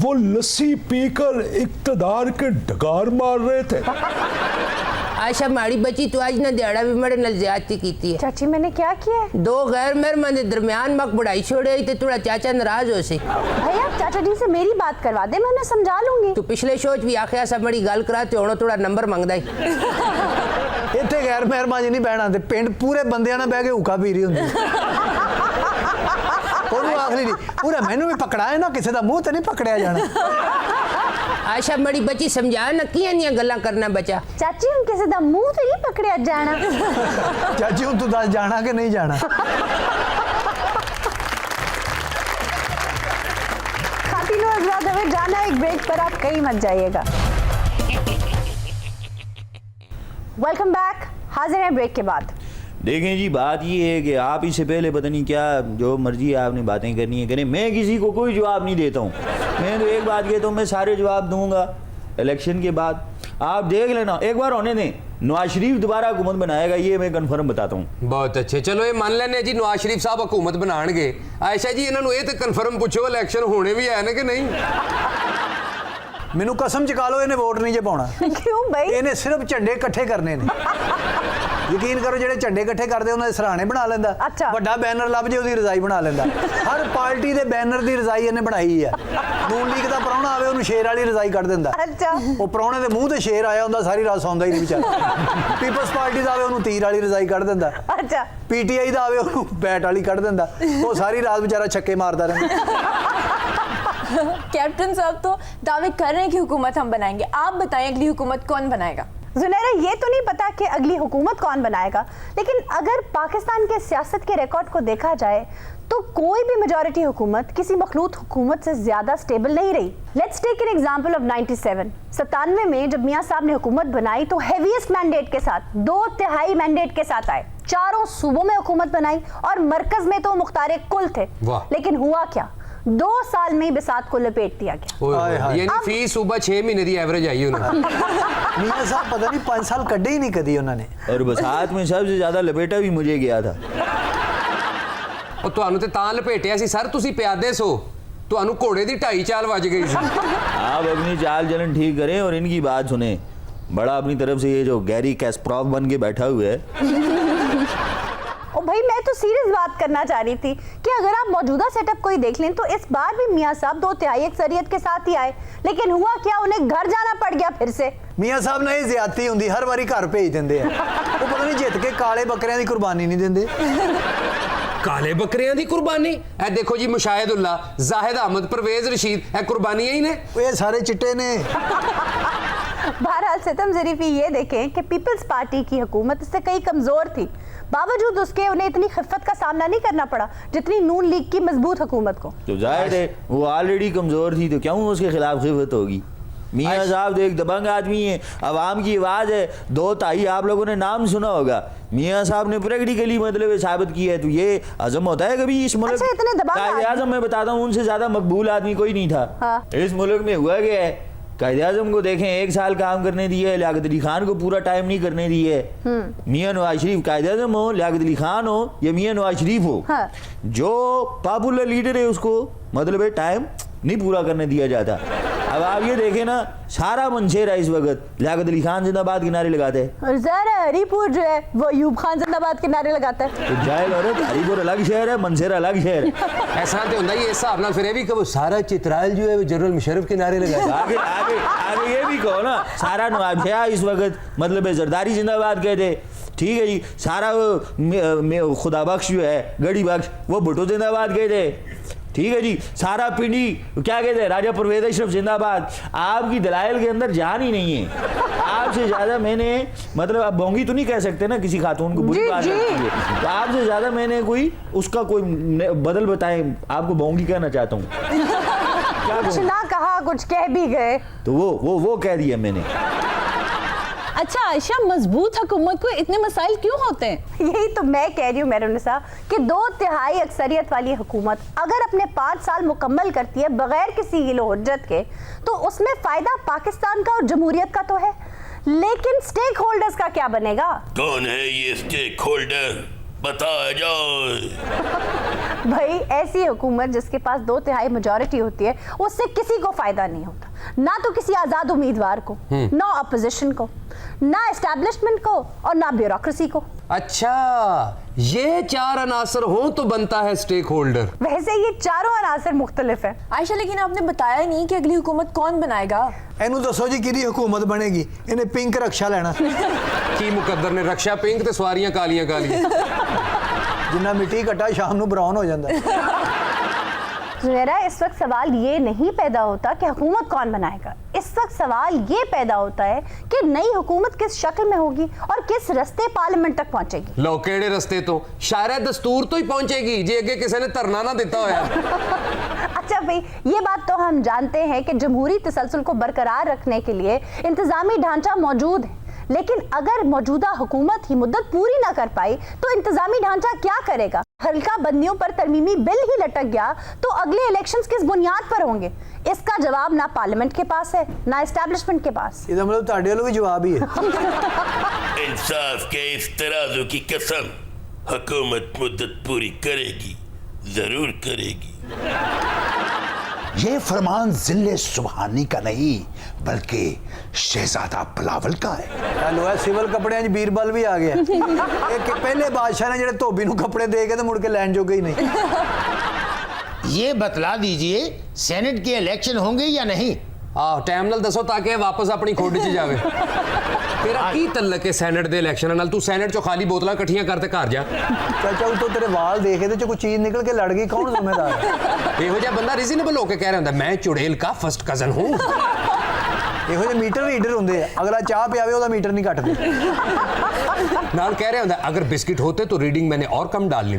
वो लस्सी पीकर इक्तदार के डकार मार रहे थे। आशा माड़ी बची तो आज ना दिहाड़ा भी मड़े नल ज्यादती कीती है। चाची मैंने क्या किया है? दो गैर मेहरबान के दरमियान मक बुढ़ाई छोड़े तो थोड़ा चाचा नाराज हो सी। भैया चाचा जी से मेरी बात करवा दे मैं उन्हें समझा लूंगी। तू पिछले शो च भी आखिया सब बड़ी गल कराते होना थोड़ा नंबर मंगदा ही। ਇੱਥੇ ਗੈਰ ਮਹਿਰਬਾਨ ਜੀ ਨਹੀਂ ਬਹਿਣਾ ਤੇ ਪਿੰਡ ਪੂਰੇ ਬੰਦਿਆਂ ਨਾਲ ਬਹਿ ਕੇ ਹੁੱਕਾ ਪੀ ਰਹੀ ਹੁੰਦੀ ਉਹਨੂੰ ਆਖਰੀ ਨਹੀਂ ਪੂਰਾ ਮੈਨੂੰ ਵੀ ਪਕੜਾਏ ਨਾ ਕਿਸੇ ਦਾ ਮੂੰਹ ਤੇ ਨਹੀਂ ਪਕੜਿਆ ਜਾਣਾ आयशा बड़ी बची समझा ना कियां गल्लां करना बचा चाची हम किसी दा मुंह तो नहीं पकड़िया जाना चाची हूँ तू दस जाना कि नहीं जाना? खातिनों हज़रात हमें जाना एक ब्रेक पर, आप कहीं मत जाइएगा। वेलकम बैक, हाजिर हैं ब्रेक के बाद। देखें जी, बात ये है कि आप इससे पहले पता नहीं क्या जो मर्जी आपने बातें करनी है करें, मैं किसी को कोई जवाब नहीं देता हूँ। मैं तो एक बात कहता हूँ, मैं सारे जवाब दूंगा इलेक्शन के बाद। आप देख लेना, एक बार होने दें, नवाज शरीफ दोबारा हुकूमत बनाएगा, ये मैं कन्फर्म बताता हूँ। बहुत अच्छे, चलो ये मान लेने जी नवाज शरीफ साहब हुकूमत बनाएंगे। आयशा जी इन्होंने ये तो कन्फर्म पूछो इलेक्शन होने भी है ना कि नहीं? मैनू कसम चका लो, इन्हें वोट नहीं जे पाउणा। क्यों भाई? इन्हें सिर्फ झंडे इकट्ठे करने ने। यकीन करो, ਜਿਹੜੇ ਝੰਡੇ ਇਕੱਠੇ ਕਰਦੇ ਉਹਨਾਂ ਦੇ ਸਰਾਣੇ ਬਣਾ ਲੈਂਦਾ, ਅੱਛਾ। ਵੱਡਾ ਬੈਨਰ ਲੱਭ ਜੇ ਉਹਦੀ ਰਜ਼ਾਈ ਬਣਾ ਲੈਂਦਾ। ਹਰ ਪਾਰਟੀ ਦੇ ਬੈਨਰ ਦੀ ਰਜ਼ਾਈ ਇਹਨੇ ਬਣਾਈ ਆ। ਨੂਨ ਲੀਗ ਦਾ ਪ੍ਰਾਹੁਣਾ ਆਵੇ ਉਹਨੂੰ ਸ਼ੇਰ ਵਾਲੀ ਰਜ਼ਾਈ ਕੱਢ ਦਿੰਦਾ। ਅੱਛਾ। ਉਹ ਪ੍ਰਾਹੁਣੇ ਦੇ ਮੂੰਹ ਤੇ ਸ਼ੇਰ ਆਇਆ ਹੁੰਦਾ, ਸਾਰੀ ਰਾਤ ਸੌਂਦਾ ਹੀ ਨਹੀਂ ਵਿਚਾਰਾ। ਪੀਪਲਸ ਪਾਰਟੀ ਦਾ ਆਵੇ ਉਹਨੂੰ ਤੀਰ ਵਾਲੀ ਰਜ਼ਾਈ ਕੱਢ ਦਿੰਦਾ। अच्छा, ਪੀਟੀਆਈ ਦਾ ਆਵੇ ਉਹਨੂੰ ਬੈਟ ਵਾਲੀ ਕੱਢ ਦਿੰਦਾ। ਉਹ ਸਾਰੀ ਰਾਤ ਵਿਚਾਰਾ ਛੱਕੇ ਮਾਰਦਾ ਰਹਿੰਦਾ। कैप्टन साहब तो दावे कर रहे हैं कि हुकूमत हम बनाएंगे, आप बताएं अगली हुकूमत कौन बनाएगा? जुनैरा ये तो नहीं पता कि अगली हुकूमत कौन बनाएगा, लेकिन अगर पाकिस्तान के सियासत के रिकॉर्ड को देखा जाए तो कोई भी मेजॉरिटी हुकूमत किसी मखलूत हुकूमत से ज्यादा स्टेबल नहीं रही। Let's take an example of 97 में जब मियां साहब ने हुकूमत बनाई तो हेवीएस्ट मैंडेट के साथ, 2/3 मैंडेट के साथ आए, चारों सूबों में हुकूमत बनाई और मरकज में तो मुख्तारे कुल थे। लेकिन हुआ क्या, 2 साल में ही बिसात को लपेट दिया गया। यानी फी सुबह 6 महीने की एवरेज आई उन्होंने। मियां साहब पता नहीं 5 साल कड्ढे ही नहीं कदी उन्होंने। और बसात में सबसे ज्यादा लपेटा भी मुझे गया था। ਉਹ ਤੁਹਾਨੂੰ ਤੇ ਤਾਂ ਲਪੇਟਿਆ ਸੀ ਸਰ, ਤੁਸੀਂ ਪਿਆਦੇ ਸੋ, ਤੁਹਾਨੂੰ ਘੋੜੇ ਦੀ 2.5 ਚਾਲ ਵੱਜ ਗਈ ਸੀ। आप अपनी चाल चलन ठीक करें और इनकी बात सुने। बड़ा अपनी तरफ से ये जो गैरी कैस्परोव बन के बैठा हुआ है। ओ भाई, मैं तो सीरियस बात करना चाह रही थी कि अगर आप मौजूदा सेटअप को ही देख लें तो इस बार भी मियां साहब 2/3 अक्सरियत के साथ ही आए, लेकिन हुआ क्या, उन्हें घर जाना पड़ गया फिर से। ਮੀਆਂ ਸਾਹਿਬ ਨਾਲ ਇਹ ਜ਼ਿਆਦਤੀ ਹੁੰਦੀ, ਹਰ ਵਾਰੀ ਘਰ ਭੇਜ ਦਿੰਦੇ ਆ। ਉਹ ਪਤਾ ਨਹੀਂ ਜਿੱਤ ਕੇ ਕਾਲੇ ਬੱਕਰਿਆਂ ਦੀ ਕੁਰਬਾਨੀ ਨਹੀਂ ਦਿੰਦੇ। ਕਾਲੇ ਬੱਕਰਿਆਂ ਦੀ ਕੁਰਬਾਨੀ? ਇਹ ਦੇਖੋ ਜੀ, ਮੁਸ਼ਾਹਿਦੁल्ला, ਜ਼ਾਹਿਦ ਅਹਿਮਦ, परवेज रशीद, ਇਹ ਕੁਰਬਾਨੀਆਂ ਹੀ ਨੇ। ਇਹ ਸਾਰੇ ਚਿੱਟੇ ਨੇ। बहरहाल सितम ज़रीफ़ी ये देखें कि पीपल्स पार्टी की हुकूमत इससे कई कमज़ोर थी, बावजूद उसके उन्हें इतनी खिफ़त का सामना नहीं करना पड़ा जितनी नून लीग की मजबूत हुकूमत को। तो जाहिर है वो ऑलरेडी कमजोर थी, तो क्यों उसके खिलाफ खिफत होगी। मियां साहब तो एक दबंग आदमी है, अवाम की आवाज़ है। 2/3 आप लोगों ने नाम सुना होगा, मियां साहब ने प्रैक्टिकली मतलब साबित किया है। तो ये अज़म होता है कभी इस मुल्क? अच्छा, इतने दबंग कायदे आज़म मैं बताता हूँ, उनसे ज़्यादा मकबूल आदमी कोई नहीं था। हाँ। इस मुल्क में हुआ क्या है, कायदे आज़म को देखें 1 साल काम करने दिए, लियाकत अली खान को पूरा टाइम नहीं करने दिए। मियां नवाज शरीफ कायदे आज़म हो, लियाकत अली खान हो या मियां नवाज शरीफ हो, हाँ। जो पॉपुलर लीडर है उसको मतलब टाइम नहीं पूरा करने दिया जाता। अब आप ये देखें ना, सारा मनशेर है इस वक्त लियाकत अली खान जिंदाबाद के नारे लगाते हैं, और ज़रा हरीपुर जो है वो अयूब खान जिंदाबाद के नारे लगाता है। तो जाहिल औरत, हरीपुर अलग शहर है, मनशेर अलग शहर है। ऐसा तो होता ही इस हिसाब ਨਾਲ ਫਿਰ ਇਹ ਵੀ ਕਹੋ ਸਾਰਾ चित्राल जो है वो जनरल मुशर्रफ के नारे लगाए। आगे आगे आगे ये भी कहो ना, सारा नवाब शाह इस वक्त मतलब जरदारी जिंदाबाद कहते, ठीक है जी। सारा खुदा बख्श जो है, गड़ी बख्श, वो भुट्टो जिंदाबाद कहते, ठीक है जी। सारा पिंडी क्या कहते हैं, राजा परवेज अशरफ जिंदाबाद। आपकी दलाइल के अंदर जान ही नहीं है। आपसे ज्यादा मैंने मतलब आप बोंगी तो नहीं कह सकते ना किसी खातून को, बुरी बात लगती है, तो आपसे ज्यादा मैंने कोई उसका कोई बदल बताए, आपको बोंगी कहना चाहता हूँ। क्या कुछ कहूँ? ना कहा, कुछ कह भी गए। तो वो कह दिया मैंने। अच्छा आयशा, मजबूत हुकूमत को इतने मसाइल क्यों होते हैं? यही तो मैं कह रही हूँ मेहरुनिसा कि 2/3 अक्सरियत वाली हुकूमत अगर अपने 5 साल मुकम्मल करती है बगैर किसी गिलो हुज्जत के, तो उसमें फायदा पाकिस्तान का और जमहूरियत का तो है, लेकिन स्टेक होल्डर्स का क्या बनेगा? कौन है ये स्टेक होल्डर, बताया जाए। भाई, ऐसी हुकूमत जिसके पास 2/3 मेजॉरिटी होती है, उससे किसी को फायदा नहीं होता, ना तो किसी आजाद उम्मीदवार को, ना अपोजिशन को, ना एस्टैब्लिशमेंट को और ना ब्यूरोक्रेसी को। अच्छा, ये 4 अनासर हो तो बनता है स्टेक होल्डर। वैसे ये चारों अनासर मुख्तलिफ है। आयशा, लेकिन आपने बताया ही नहीं कि अगली हुकूमत कौन बनाएगा। ਇਹਨੂੰ ਦੱਸੋ ਜੀ ਕਿਹਦੀ हुकूमत बनेगी। ਇਹਨੇ पिंक रक्षा लेना। की मुकद्दर ने रक्षा पिंक ते सवारियां कालियां कालियां। जिन्ना मिट्टी घटा शाम ਨੂੰ ब्राउन हो जाता है। मेरा इस वक्त सवाल ये नहीं पैदा होता कि हुकूमत कौन बनाएगा, इस वक्त सवाल ये पैदा होता है कि नई हुकूमत किस शक्ल में होगी और किस रस्ते पार्लियामेंट तक पहुंचेगी। लो केड़े रस्ते तो शायद दस्तूर तो ही पहुंचेगी जे अगे किसी ने धरना ना दिता होया। अच्छा भाई, ये बात तो हम जानते हैं कि जमहूरी तसलसल को बरकरार रखने के लिए इंतजामी ढांचा मौजूद है, लेकिन अगर मौजूदा हुकूमत ही मुद्दत पूरी ना कर पाई तो इंतजामी ढांचा क्या करेगा? हल्का बंदियों पर तरमीमी बिल ही लटक गया तो अगले इलेक्शंस किस बुनियाद पर होंगे? इसका जवाब ना पार्लियामेंट के पास है ना एस्टैब्लिशमेंट के पास। ये मतलब ताड़े वालों भी जवाब ही है। इंसाफ के इस तराजू की कसम, हुकूमत मुद्दत पूरी करेगी, जरूर करेगी। ये फरमान जिले सुबहानी का नहीं बल्कि शहजादा बिलावल का है। हेलो है सिविल कपड़े च बीरबल भी आ गया। एक पहले बादशाह ने जेड़े धोबी नूं कपड़े दे के तो मुड़ के लैन जोगे ही नहीं। ये बतला दीजिए सेनेट के इलेक्शन होंगे या नहीं? टाइम नाल दसो ताकि वापस अपनी खोड च जावे। तेरा की तल्लक है सैनेट दे इलेक्शन नाल? तू सैनेट चो खाली बोतलां इकट्ठियां करते घर जा। चाचा तो तेरे वाल देखे ते कोई चीज निकल के लड़ गई, कौन जिम्मेदार है? एहो जिहा बंदा रीजनेबल होके कह रहा हुंदा मैं चुड़ैल का फर्स्ट कजन हूं। ਇਹੋ ਜਿਹੇ ਮੀਟਰ ਰੀਡਰ ਹੁੰਦੇ ਆ, ਅਗਲਾ ਚਾਹ ਪਿਆਵੇ ਉਹਦਾ ਮੀਟਰ ਨਹੀਂ ਕੱਟਦੇ। नाल कह रहे हुंदा अगर बिस्किट होते तो रीडिंग मैंने और कम डाल ली।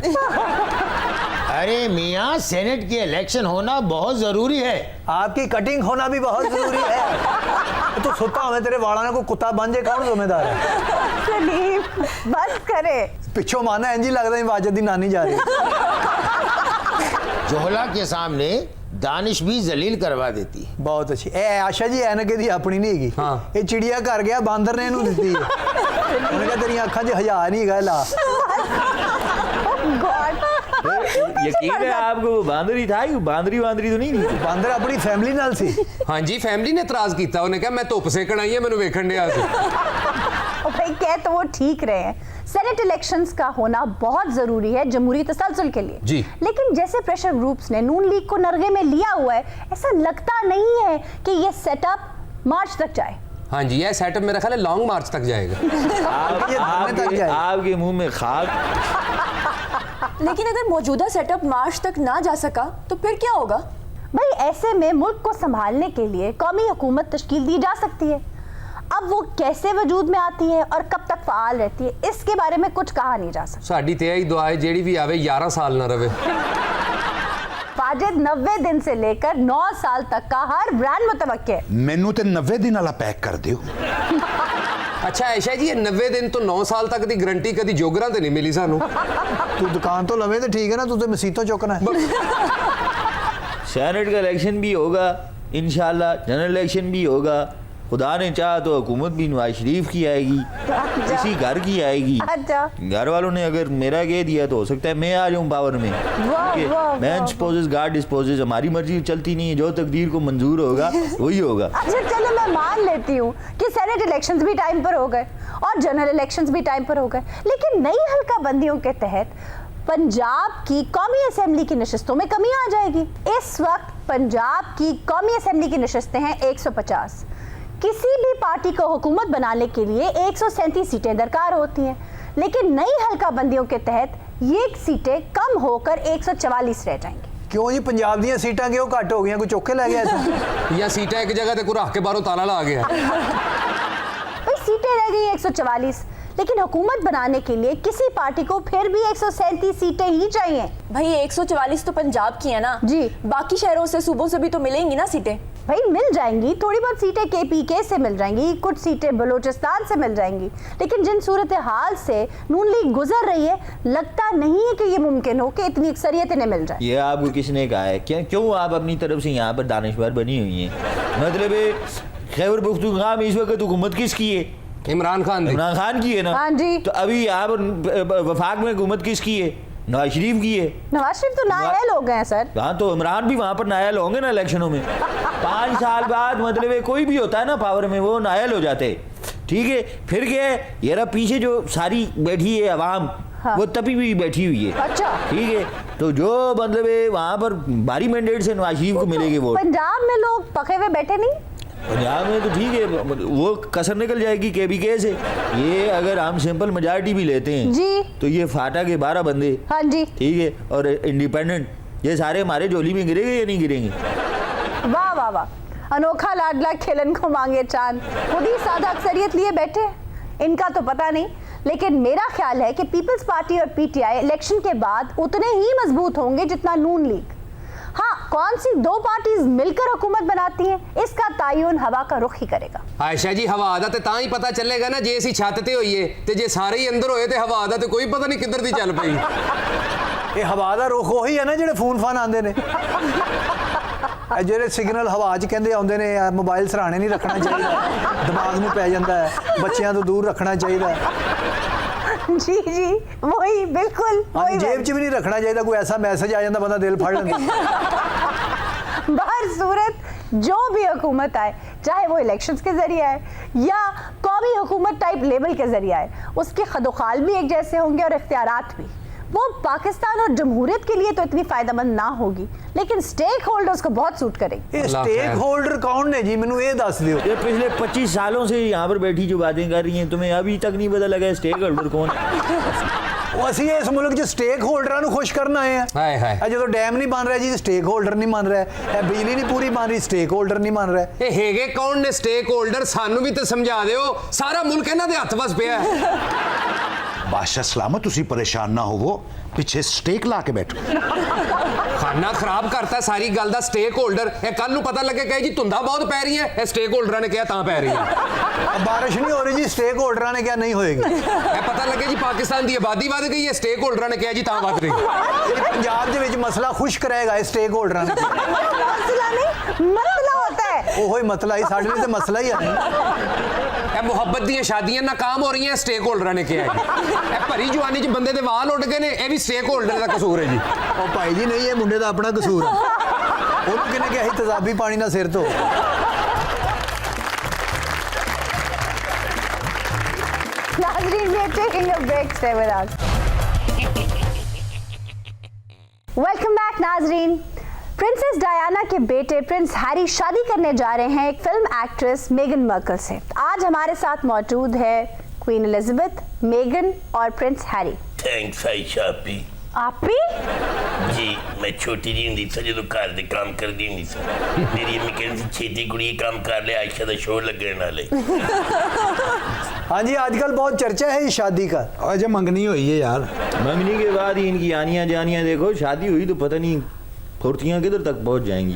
अरे मियाँ, सेनेट के इलेक्शन होना बहुत जरूरी है। आपकी कटिंग होना भी बहुत जरूरी है। तो सुता हुए तेरे वाला ने कोई कुत्ता बन जाए, कौन जिम्मेदार है? सलीम बस करे। पिछों माना इंज ही लगदा वाजद दी नानी जा रही। जोहला के सामने दानिश भी जलील करवा देती है। बहुत अच्छी। ए आशा जी ऐनक दी अपनी नहीं हैगी। हाँ। ये चिड़िया घर गया बांदर ने इनू दित्ती है। उन्होंने कहा तेरी अखां 'च हया नहीं हैगा, ला। यकीन है आपको वो बांदरी था? बांदरी तो नहीं थी। बांदर अपनी फैमिली नाल सी। हाँ जी, फैमिली ने इतराज किया, उन्हें कहा मैं धुप सेकण आई है, मैनू वेखण दिया सी। भाई कह तो वो ठीक रहे हैं, सेनेट इलेक्शंस का होना बहुत जरूरी है जमहूरी तसलसल के लिए जी। लेकिन जैसे प्रेशर ग्रुप्स ने नून लीग को नरगे में लिया हुआ है, ऐसा लगता नहीं है कि ये सेटअप मार्च तक जाए। हाँ जी, यह सेटअप मेरा ख्याल है लॉन्ग मार्च तक जाएगा। आपके मुंह में खाक। लेकिन अगर मौजूदा सेटअप मार्च तक ना जा सका तो फिर क्या होगा? भाई ऐसे में मुल्क को संभालने के लिए कौमी हुकूमत तश्कील दी जा सकती है। अब वो कैसे वजूद में आती है और कब तक फाल रहती है, इसके बारे में कुछ कहा नहीं जा सकता। साडी ते यही दुआ है जेड़ी भी आवे 11 साल ना रहे। वाजिद 90 दिन से लेकर 9 साल तक का हर ब्रांड मुतवक्के है। मैनू ते 90 दिन वाला पैक कर दियो। अच्छा ऐशा जी, ये 90 दिन तो 9 साल तक की गारंटी कभी जोगरा तो नहीं मिली सानू। तू दुकान तो लवे तो ठीक है ना, तू तो मसीतों चुकना है। सेनेट का इलेक्शन भी होगा इंशाल्लाह, जनरल इलेक्शन भी होगा। खुदा ने चाहा तो हुकूमत भी नवाज शरीफ की आएगी, किसी घर की आएगी। अच्छा। घर वालों ने अगर मेरा कह दिया तो हो सकता है मैं आ जाऊं पावर में। मैन डिस्पोजेस गॉड डिस्पोजेस, हमारी मर्जी चलती नहीं है, जो तकदीर को मंजूर होगा वही होगा। अच्छा चलो मैं मान लेती हूँ कि सेनेट इलेक्शंस भी टाइम पर हो गए और जनरल इलेक्शंस भी टाइम पर हो गए, लेकिन नई हल्का बंदियों के तहत पंजाब की कौमी असेंबली की नशिस्तों में कमी आ जाएगी। इस वक्त पंजाब की कौमी असेंबली की नशिस्तें हैं 150। किसी भी पार्टी को हुकूमत बनाने के लिए 137 सीटें दरकार होती हैं, लेकिन नई हल्का बंदियों के तहत ये सीटें कम होकर 144 रह जाएंगी। क्यों जी, पंजाब दी सीटां क्यों घट हो गई? कोई चौके लै गया ऐसा? या सीटें एक जगह ते कोई रख के बाहरों ताला ला गया। भाई सीटें रह गई 144, लेकिन हुकूमत बनाने के लिए किसी पार्टी को फिर भी 137 सीटें ही चाहिए। भाई 144 तो पंजाब की है ना जी। बाकी शहरों से, सूबों से भी तो मिलेंगी ना सीटें। भाई मिल जाएंगी, थोड़ी बहुत सीटें KPK से मिल जाएंगी, कुछ सीटें बलूचिस्तान से मिल जाएंगी, लेकिन जिन सूरत हाल से नून लीग गुजर रही है, लगता नहीं है कि ये मुमकिन हो कि इतनी अक्सरियत इन्हें मिल जाए। ये आपको किसने कहा है? क्यों आप अपनी तरफ से यहाँ पर दानिशवर बनी हुई हैं? मतलब खैबर पख्तूनख्वा में इस वक्त हुकूमत किसकी है? इमरान खान की है ना। हाँ जी। तो अभी यहाँ पर वफाक में हुकूमत किसकी है? नवाज शरीफ की है। नवाज शरीफ तो नाअहल हो गए हैं सर। हाँ तो इमरान भी वहाँ पर नाअहल होंगे ना इलेक्शनों में। 5 साल बाद मतलब कोई भी होता है ना पावर में, वो नाअहल हो जाते हैं। ठीक है, फिर क्या है, ये पीछे जो सारी बैठी है अवाम, हाँ। वो तभी भी बैठी हुई है। अच्छा। ठीक है, तो जो मतलब वहाँ पर भारी मैंडेट से नवाज शरीफ को मिलेगी वोट। पंजाब में लोग पके हुए बैठे नहीं? पंजाब में तो ठीक है, वो कसर निकल जाएगी KPK से। ये अगर हम सिंपल मेजॉरिटी भी लेते हैं जी, तो ये फाटा के 12 बंदे, हाँ जी, ठीक है, और इंडिपेंडेंट ये सारे हमारे झोली में गिरेंगे या नहीं गिरेंगे? वाह वाह वाह, अनोखा लाडला खिलन को मांगे चांद, खुद ही सादा अक्सरियत लिए बैठे हैं। इनका तो पता नहीं, लेकिन मेरा ख्याल है कि पीपल्स पार्टी और पीटीआई इलेक्शन के बाद उतने ही मजबूत होंगे जितना नून लीग। हाँ, कौन सी दो पार्टीज मिलकर हुकूमत बनाती हैं, इसका तायुन हवा का रुख ही करेगा। आयशा जी, हवा दा ते तां ही पता चलेगा ना जे असीं छत ते होईए ते जे सारे ही अंदर होए ते हवा दा ते कोई पता नहीं किधर दी चल पई। ਇਹ ਹਵਾ ਦਾ ਰੁਖ ਉਹੀ ਹੈ ਨਾ ਜਿਹੜੇ ਫੋਨ ਫਾਨ ਆਉਂਦੇ ਨੇ। ਇਹ ਜਿਹੜੇ ਸਿਗਨਲ ਹਵਾ 'ਚ ਕਹਿੰਦੇ ਆਉਂਦੇ ਨੇ, ਮੋਬਾਈਲ ਸਰਾਣੇ ਨਹੀਂ ਰੱਖਣਾ ਚਾਹੀਦਾ, ਦਿਮਾਗ ਨੂੰ ਪੈ ਜਾਂਦਾ ਹੈ, ਬੱਚਿਆਂ ਤੋਂ ਦੂਰ ਰੱਖਣਾ ਚਾਹੀਦਾ। जी जी, वही बिल्कुल हाँ, वही जेब 'ਚ ਵੀ ਨਹੀਂ ਰੱਖਣਾ ਚਾਹੀਦਾ, ਕੋਈ ਐਸਾ ਮੈਸੇਜ ਆ ਜਾਂਦਾ ਬੰਦਾ ਦਿਲ ਫੜ ਲੈਂਦਾ। बाहर सूरत जो भी हुकूमत आए, चाहे वो इलेक्शंस के जरिए आए या कौमी हुकूमत टाइप लेवल के जरिए आए, उसके खदोखाल भी एक जैसे होंगे और इख्तियारात भी। वो पाकिस्तान और जमहूरियत के लिए तो इतनी फायदेमंद ना होगी, लेकिन स्टेक होल्डर्स को बहुत सूट करेगी। ਇਹ ਸਟੇਕ ਹੋਲਡਰ ਕੌਣ ਨੇ ਜੀ, ਮੈਨੂੰ ਇਹ ਦੱਸ ਦਿਓ। ये पिछले 25 सालों से यहाँ पर बैठी जो बातें कर रही हैं, तुम्हें अभी तक नहीं पता लगा स्टेक होल्डर कौन है? ਉਹ ਅਸੀਂ ਇਸ ਮੁਲਕ 'ਚ ਸਟੇਕ ਹੋਲਡਰਾਂ ਨੂੰ ਖੁਸ਼ ਕਰਨ ਆਏ ਆ। ਹਾਏ ਹਾਏ। ਇਹ ਜਦੋਂ ਡੈਮ ਨਹੀਂ ਬਣ ਰਿਹਾ ਜੀ, ਸਟੇਕ ਹੋਲਡਰ ਨਹੀਂ ਮੰਨ ਰਿਹਾ, ਇਹ ਬਿਜਲੀ ਨਹੀਂ ਪੂਰੀ ਬਣ ਰਹੀ, ਸਟੇਕ ਹੋਲਡਰ ਨਹੀਂ ਮੰਨ ਰਿਹਾ। ਇਹ ਹੈਗੇ ਕੌਣ ਨੇ ਸਟੇਕ ਹੋਲਡਰ? ਸਾਨੂੰ ਵੀ ਤੇ ਸਮਝਾ ਦਿਓ, ਸਾਰਾ ਮੁਲਕ ਇਹਨਾਂ ਦੇ ਹੱਥ ਵਸ ਪਿਆ ਹੈ। बादशाह सलामत, तुसी परेशान ना होवो, पिछे स्टेक ला के बैठो। ਖਾਨਾ ਖਰਾਬ ਕਰਤਾ ਸਾਰੀ ਗੱਲ ਦਾ ਸਟੇਕ ਹੋਲਡਰ। ਇਹ ਕੱਲ ਨੂੰ ਪਤਾ ਲੱਗੇ ਕਹੇ ਜੀ ਧੁੰਦਾ ਬਹੁਤ ਪੈ ਰਹੀ ਹੈ, ਇਹ ਸਟੇਕ ਹੋਲਡਰਾਂ ਨੇ ਕਿਹਾ ਤਾਂ ਪੈ ਰਹੀ ਹੈ। अब बारिश नहीं हो रही जी, स्टेक होल्डਰਾਂ ने ਕਿਹਾ नहीं होएगी। ਇਹ ਪਤਾ ਲੱਗੇ ਜੀ ਪਾਕਿਸਤਾਨ ਦੀ ਆਬਾਦੀ ਵੱਧ ਗਈ ਹੈ, ਸਟੇਕ ਹੋਲਡਰਾਂ ਨੇ ਕਿਹਾ ਜੀ ਤਾਂ ਵੱਧ ਰਹੀ ਹੈ। ਇਹ ਪੰਜਾਬ ਦੇ ਵਿੱਚ ਮਸਲਾ ਖੁਸ਼ਕ ਰਹੇਗਾ, ਇਹ ਸਟੇਕ ਹੋਲਡਰਾਂ ਨੇ ਕਿਹਾ। मसला नहीं, मसला होता है। ਉਹੋ ਹੀ ਮਸਲਾ ਹੀ, ਸਾਡੇ ਲਈ ਤੇ ਮਸਲਾ ਹੀ ਹੈ। ਇਹ ਮੁਹੱਬਤ ਦੀਆਂ ਸ਼ਾਦੀਆਂ ਨਾਕਾਮ ਹੋ ਰਹੀਆਂ, ਸਟੇਕ ਹੋਲਡਰਾਂ ਨੇ ਕਿਹਾ ਜੀ। ਇਹ ਭਰੀ ਜਵਾਨੀ 'ਚ ਬੰਦੇ ਦੇ ਵਾਲ ਉੱਡ ਗਏ ਨੇ, ਇਹ ਵੀ ਸਟੇਕ ਹੋਲਡਰ ਦਾ ਕਸੂਰ ਹੈ ਜੀ। ਉਹ ਭਾਈ ਜੀ ਨਹੀਂ, ਇਹ ਮੁੰਡੇ ਦਾ ਆਪਣਾ ਕਸੂਰ ਹੈ। ਉਹਨੂੰ ਕਿਹਨੇ ਕਿਹਾ ਸੀ ਤੇਜ਼ਾਬੀ ਪਾਣੀ ਨਾਲ ਸਿਰ ਧੋ। नाज़रीन, we are taking a break. Stay with us. Welcome back, नाज़रीन। प्रिंसेस डायना के बेटे प्रिंस हैरी शादी करने जा रहे हैं एक फिल्म एक्ट्रेस मेगन मर्कल से। आज हमारे साथ मौजूद है क्वीन एलिजाबेथ, मेगन और Prince Harry. Thanks Ayesha P. आप भी? जी, मैं छोटी जी हुंदी सी जदों घर दे काम करदी हुंदी सी, मेरी अम्मी कहंदी सी छेती कुड़ी काम कर ले, आयशा दा शो लगने वाले। हाँ जी, आजकल बहुत चर्चा है इस शादी का। अजय मंगनी हुई है यार। मंगनी के बाद ही इनकी आनियाँ जानियाँ देखो, शादी हुई तो पता नहीं फुर्तियाँ किधर तक पहुँच जाएंगी।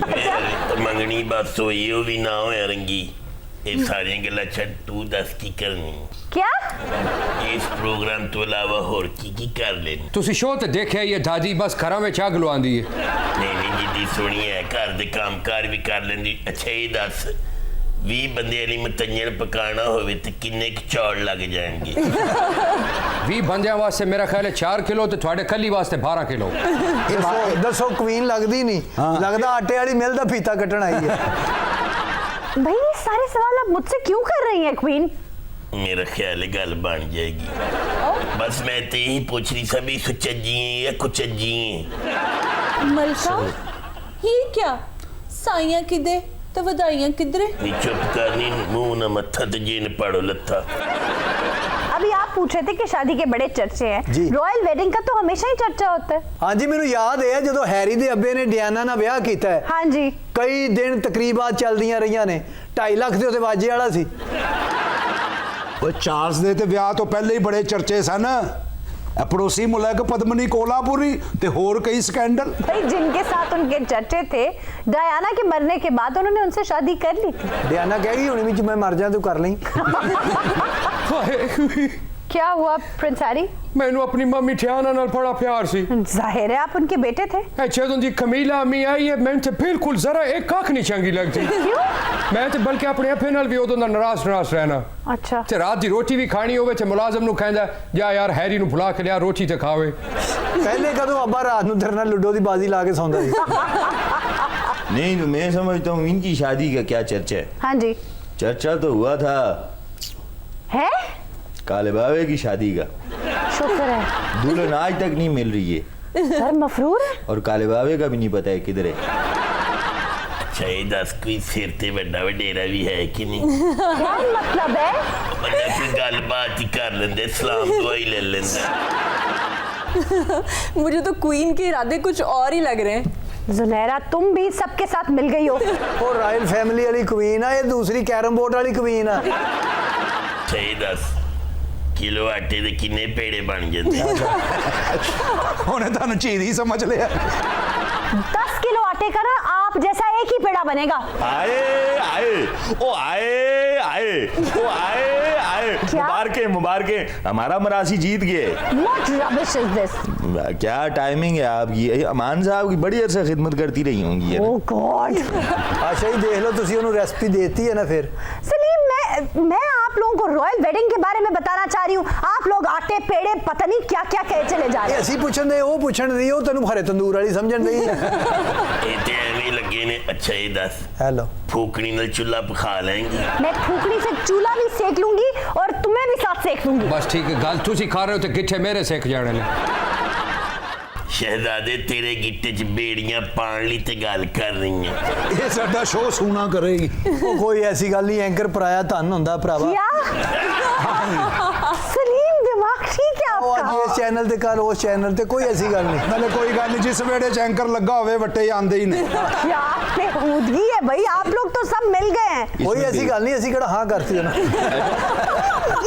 मंगनी बस होई, ओ भी ना होया रंगी। ये सारी गल्लां छड्ड, तू दस की करनी? क्या? इस प्रोग्राम तो अलावा होर की कर लेनी? ਤੁਸੀਂ ਸ਼ੋਅ ਤੇ ਦੇਖਿਆ ਹੀ ਹੈ ਦਾਦੀ ਬਸ ਘਰਾਂ ਵਿੱਚ ਅੱਗ ਲਵਾਉਂਦੀ ਹੈ। नहीं नहीं जिद्दी सुनी है, घर दे काम कार भी कर लेंदी। अच्छा ये दस, 20 बंदे वाली मतंजन पकाना होवे ते किन्ने क चौल लग जाएंगे? 20 ਬੰਦਿਆਂ ਵਾਸਤੇ ਮੇਰਾ ਖਿਆਲ ਹੈ 4 ਕਿਲੋ ਤੇ ਤੁਹਾਡੇ ਕੱਲੀ ਵਾਸਤੇ 12 ਕਿਲੋ। ਦੱਸੋ क्वीन लगदी नहीं, लगदा आटे वाली मिल दा फीता कटण आई है। भाई ये सारे सवाल आप मुझसे क्यों कर रही हैं क्वीन? मेरा ख्याल है गल बन जाएगी। बस मैं तो यही पूछ रही सभी सुचज्जी हैं या कुचज्जी हैं? मलका, ये क्या साइयां किदे ते वधाइयां किधरे? नी चुप करनी, मुंह न मत्था ते जीन पाड़ो लत्था। अभी आप पूछ रहे थे कि शादी के बड़े चर्चे हैं। जी। रॉयल वेडिंग का तो हमेशा ही चर्चा होता है। हाँ जी, मैनू याद है ਜਦੋਂ हैरी ਦੇ ਅੱਬੇ ਨੇ ਡਿਆਨਾ ਨਾਲ ਵਿਆਹ ਕੀਤਾ ਹੈ। हाँ जी। ਕਈ ਦਿਨ ਤਕਰੀਬਾਤ ਚੱਲਦੀਆਂ ਰਹੀਆਂ ਨੇ, 2.5 ਲੱਖ ਦੇ ਉੱਤੇ ਵਾਜੇ ਵਾਲਾ ਸੀ। ਉਹ ਚਾਰਲਸ ਦੇ ਤੇ ਵਿਆਹ ਤੋਂ ਪਹਿਲੇ ਹੀ ਬੜੇ ਚਰਚੇ ਸਨ। ਇਹ ਪੜੋਸੀ ਮੁਲਕ ਪਦਮਨੀ ਕੋਲਾਪੁਰੀ ਤੇ ਹੋਰ ਕਈ ਸਕੈਂਡਲ। भाई जिनके साथ उनके चर्चे थे, डायना के मरने के बाद उन्होंने उनसे शादी कर ली थी। ਡਿਆਨਾ ਕਹਿ ਗਈ ਹੁਣੀ ਵਿੱਚ ਮੈਂ ਮਰ ਜਾ ਤੂੰ ਕਰ ਲਈ। क्या हुआ प्रिंस हैरी? ਮੈਨੂੰ ਆਪਣੀ ਮੰਮੀ ਠਿਆਨਾ ਨਾਲ ਬੜਾ ਪਿਆਰ ਸੀ। जाहिर है आप उनके बेटे थे। ਜਦੋਂ ਦੀ ਕਮੀਲਾ ਅਮੀ ਆਈ ਹੈ ਮੈਨੂੰ ਤੇ ਬਿਲਕੁਲ ਜ਼ਰਾ ਇੱਕ ਅੱਖ ਨਹੀਂ ਚੰਗੀ ਲੱਗਦੀ। क्यों? ਮੈਂ ਤੇ ਬਲਕਿ ਆਪਣੇ ਅੱਪੇ ਨਾਲ ਵੀ ਉਦੋਂ ਦਾ ਨਾਰਾਜ਼ ਰਹਿਣਾ। अच्छा। ਤੇ ਰਾਤ ਦੀ ਰੋਟੀ ਵੀ ਖਾਣੀ ਹੋਵੇ ਤੇ ਮੁਲਾਜ਼ਮ ਨੂੰ ਕਹਿੰਦਾ ਜਾ ਯਾਰ ਹੈਰੀ ਨੂੰ ਬੁਲਾ ਕੇ ਲਿਆ ਰੋਟੀ ਤੇ ਖਾਵੇ। ਪਹਿਲੇ ਕਦੋਂ ਅੱਬਾ ਰਾਤ ਨੂੰ ਤੇਰੇ ਨਾਲ ਲੁੱਡੋ ਦੀ ਬਾਜ਼ੀ ਲਾ ਕੇ ਸੌਂਦਾ ਸੀ। नहीं तो मैं समझता हूँ इनकी शादी का क्या चर्चा है। हाँ जी। चर्चा तो हुआ था है? काले बाबे की शादी का। शुक्र है। दुल्हन आज तक नहीं मिल रही है सर मफरूर है। और काले बाबे का भी नहीं पता है किधर है। अच्छा ये दस, कोई सिर ते बड़ा वडेरा भी है कि नहीं? क्या मतलब है? बंदा कोई गलबात ही कर लेंदे, सलाम दुआई ले लेंदा। मुझे तो क्वीन के इरादे कुछ और ही लग रहे हैं। जुनैरा तुम भी सबके साथ मिल गई हो। वो रॉयल फैमिली वाली क्वीन है, ये दूसरी कैरम बोर्ड वाली क्वीन है। सही दस किलो आटे ਦੇ ਕਿੰਨੇ ਪੇੜੇ ਬਣ ਜਾਂਦੇ ਉਹਨੇ ਤੁਹਾਨੂੰ ਚੀਜ਼ ਹੀ ਸਮਝ ਲਿਆ। 10 किलो आटे का ना आप जैसा एक ही पेड़ा बनेगा। आए आए ओ आए आए ओ आए आए क्या? मुबारके हमारा मरासी जीत गए। What rubbish is this? क्या टाइमिंग है आपकी, अमान साहब की बड़ी अरसा खिदमत करती रही होंगी। Oh God! अच्छा ही देख लो, तुसी उन्होंने रेसिपी देती है ना। फिर सलीम मैं आप लोगों को रॉयल वेडिंग के बारे में बताना चाह रही हूँ। आप लोग आटे पेड़े पता नहीं क्या क्या कहे चले जा रहे हैं। ਅਸੀਂ ਪੁੱਛਣ ਦੇ, ਉਹ ਪੁੱਛਣ ਦੀ, ਉਹ ਤੈਨੂੰ ਹਰੇ ਤੰਦੂਰ ਵਾਲੀ ਸਮਝਣ ਦੀ। ਇਹ ਤੇ ਐਵੇਂ ਲੱਗੇ ਨੇ। ਅੱਛਾ ਇਹ ਦੱਸ हेलो, ਫੂਕਣੀ ਨਾਲ ਚੁੱਲ੍ਹਾ ਪਖਾ ਲੈਂਗੀ? मैं फूकनी से चूल्हा भी सेक लूंगी और तुम्हें भी साथ सेक लूंगी। बस ठीक है, गल तुसी खा रहे हो तो गिट्ठे मेरे सेक जाने ने। ਸ਼ਹਿਜ਼ਾਦੇ ਤੇਰੇ ਗਿੱਟੇ 'ਚ ਬੇੜੀਆਂ ਪਾਣ ਲਈ ਤੇ ਗੱਲ ਕਰ ਰਹੀ ਆ। ਇਹ ਸਾਡਾ ਸ਼ੋਅ ਸੂਣਾ ਕਰੇਗੀ। ਉਹ ਕੋਈ ਐਸੀ ਗੱਲ ਨਹੀਂ, ਐਂਕਰ ਪਰਾਇਆ ਧਨ ਹੁੰਦਾ ਭਰਾਵਾ। क्या? सलीम दिमाग ठीक है ਉਹ ਅੱਜ आपका। ਇਸ ਚੈਨਲ ਤੇ ਕੱਲ ਉਸ ਚੈਨਲ ਤੇ, ਕੋਈ ਐਸੀ ਗੱਲ ਨਹੀਂ। ਨਾਲੇ ਕੋਈ ਗੱਲ ਨਹੀਂ, ਜਿਸ ਵੇੜੇ ਚ ਐਂਕਰ ਲੱਗਾ ਹੋਵੇ ਵੱਟੇ ਆਂਦੇ ਹੀ ਨੇ। क्या बेहूदगी है भाई, आप लोग तो सब मिल गए हैं। ਕੋਈ ਐਸੀ ਗੱਲ ਨਹੀਂ, ਅਸੀਂ ਕਿਹੜਾ ਹਾਂ ਕਰਤੀ ਹੈ ਨਾ।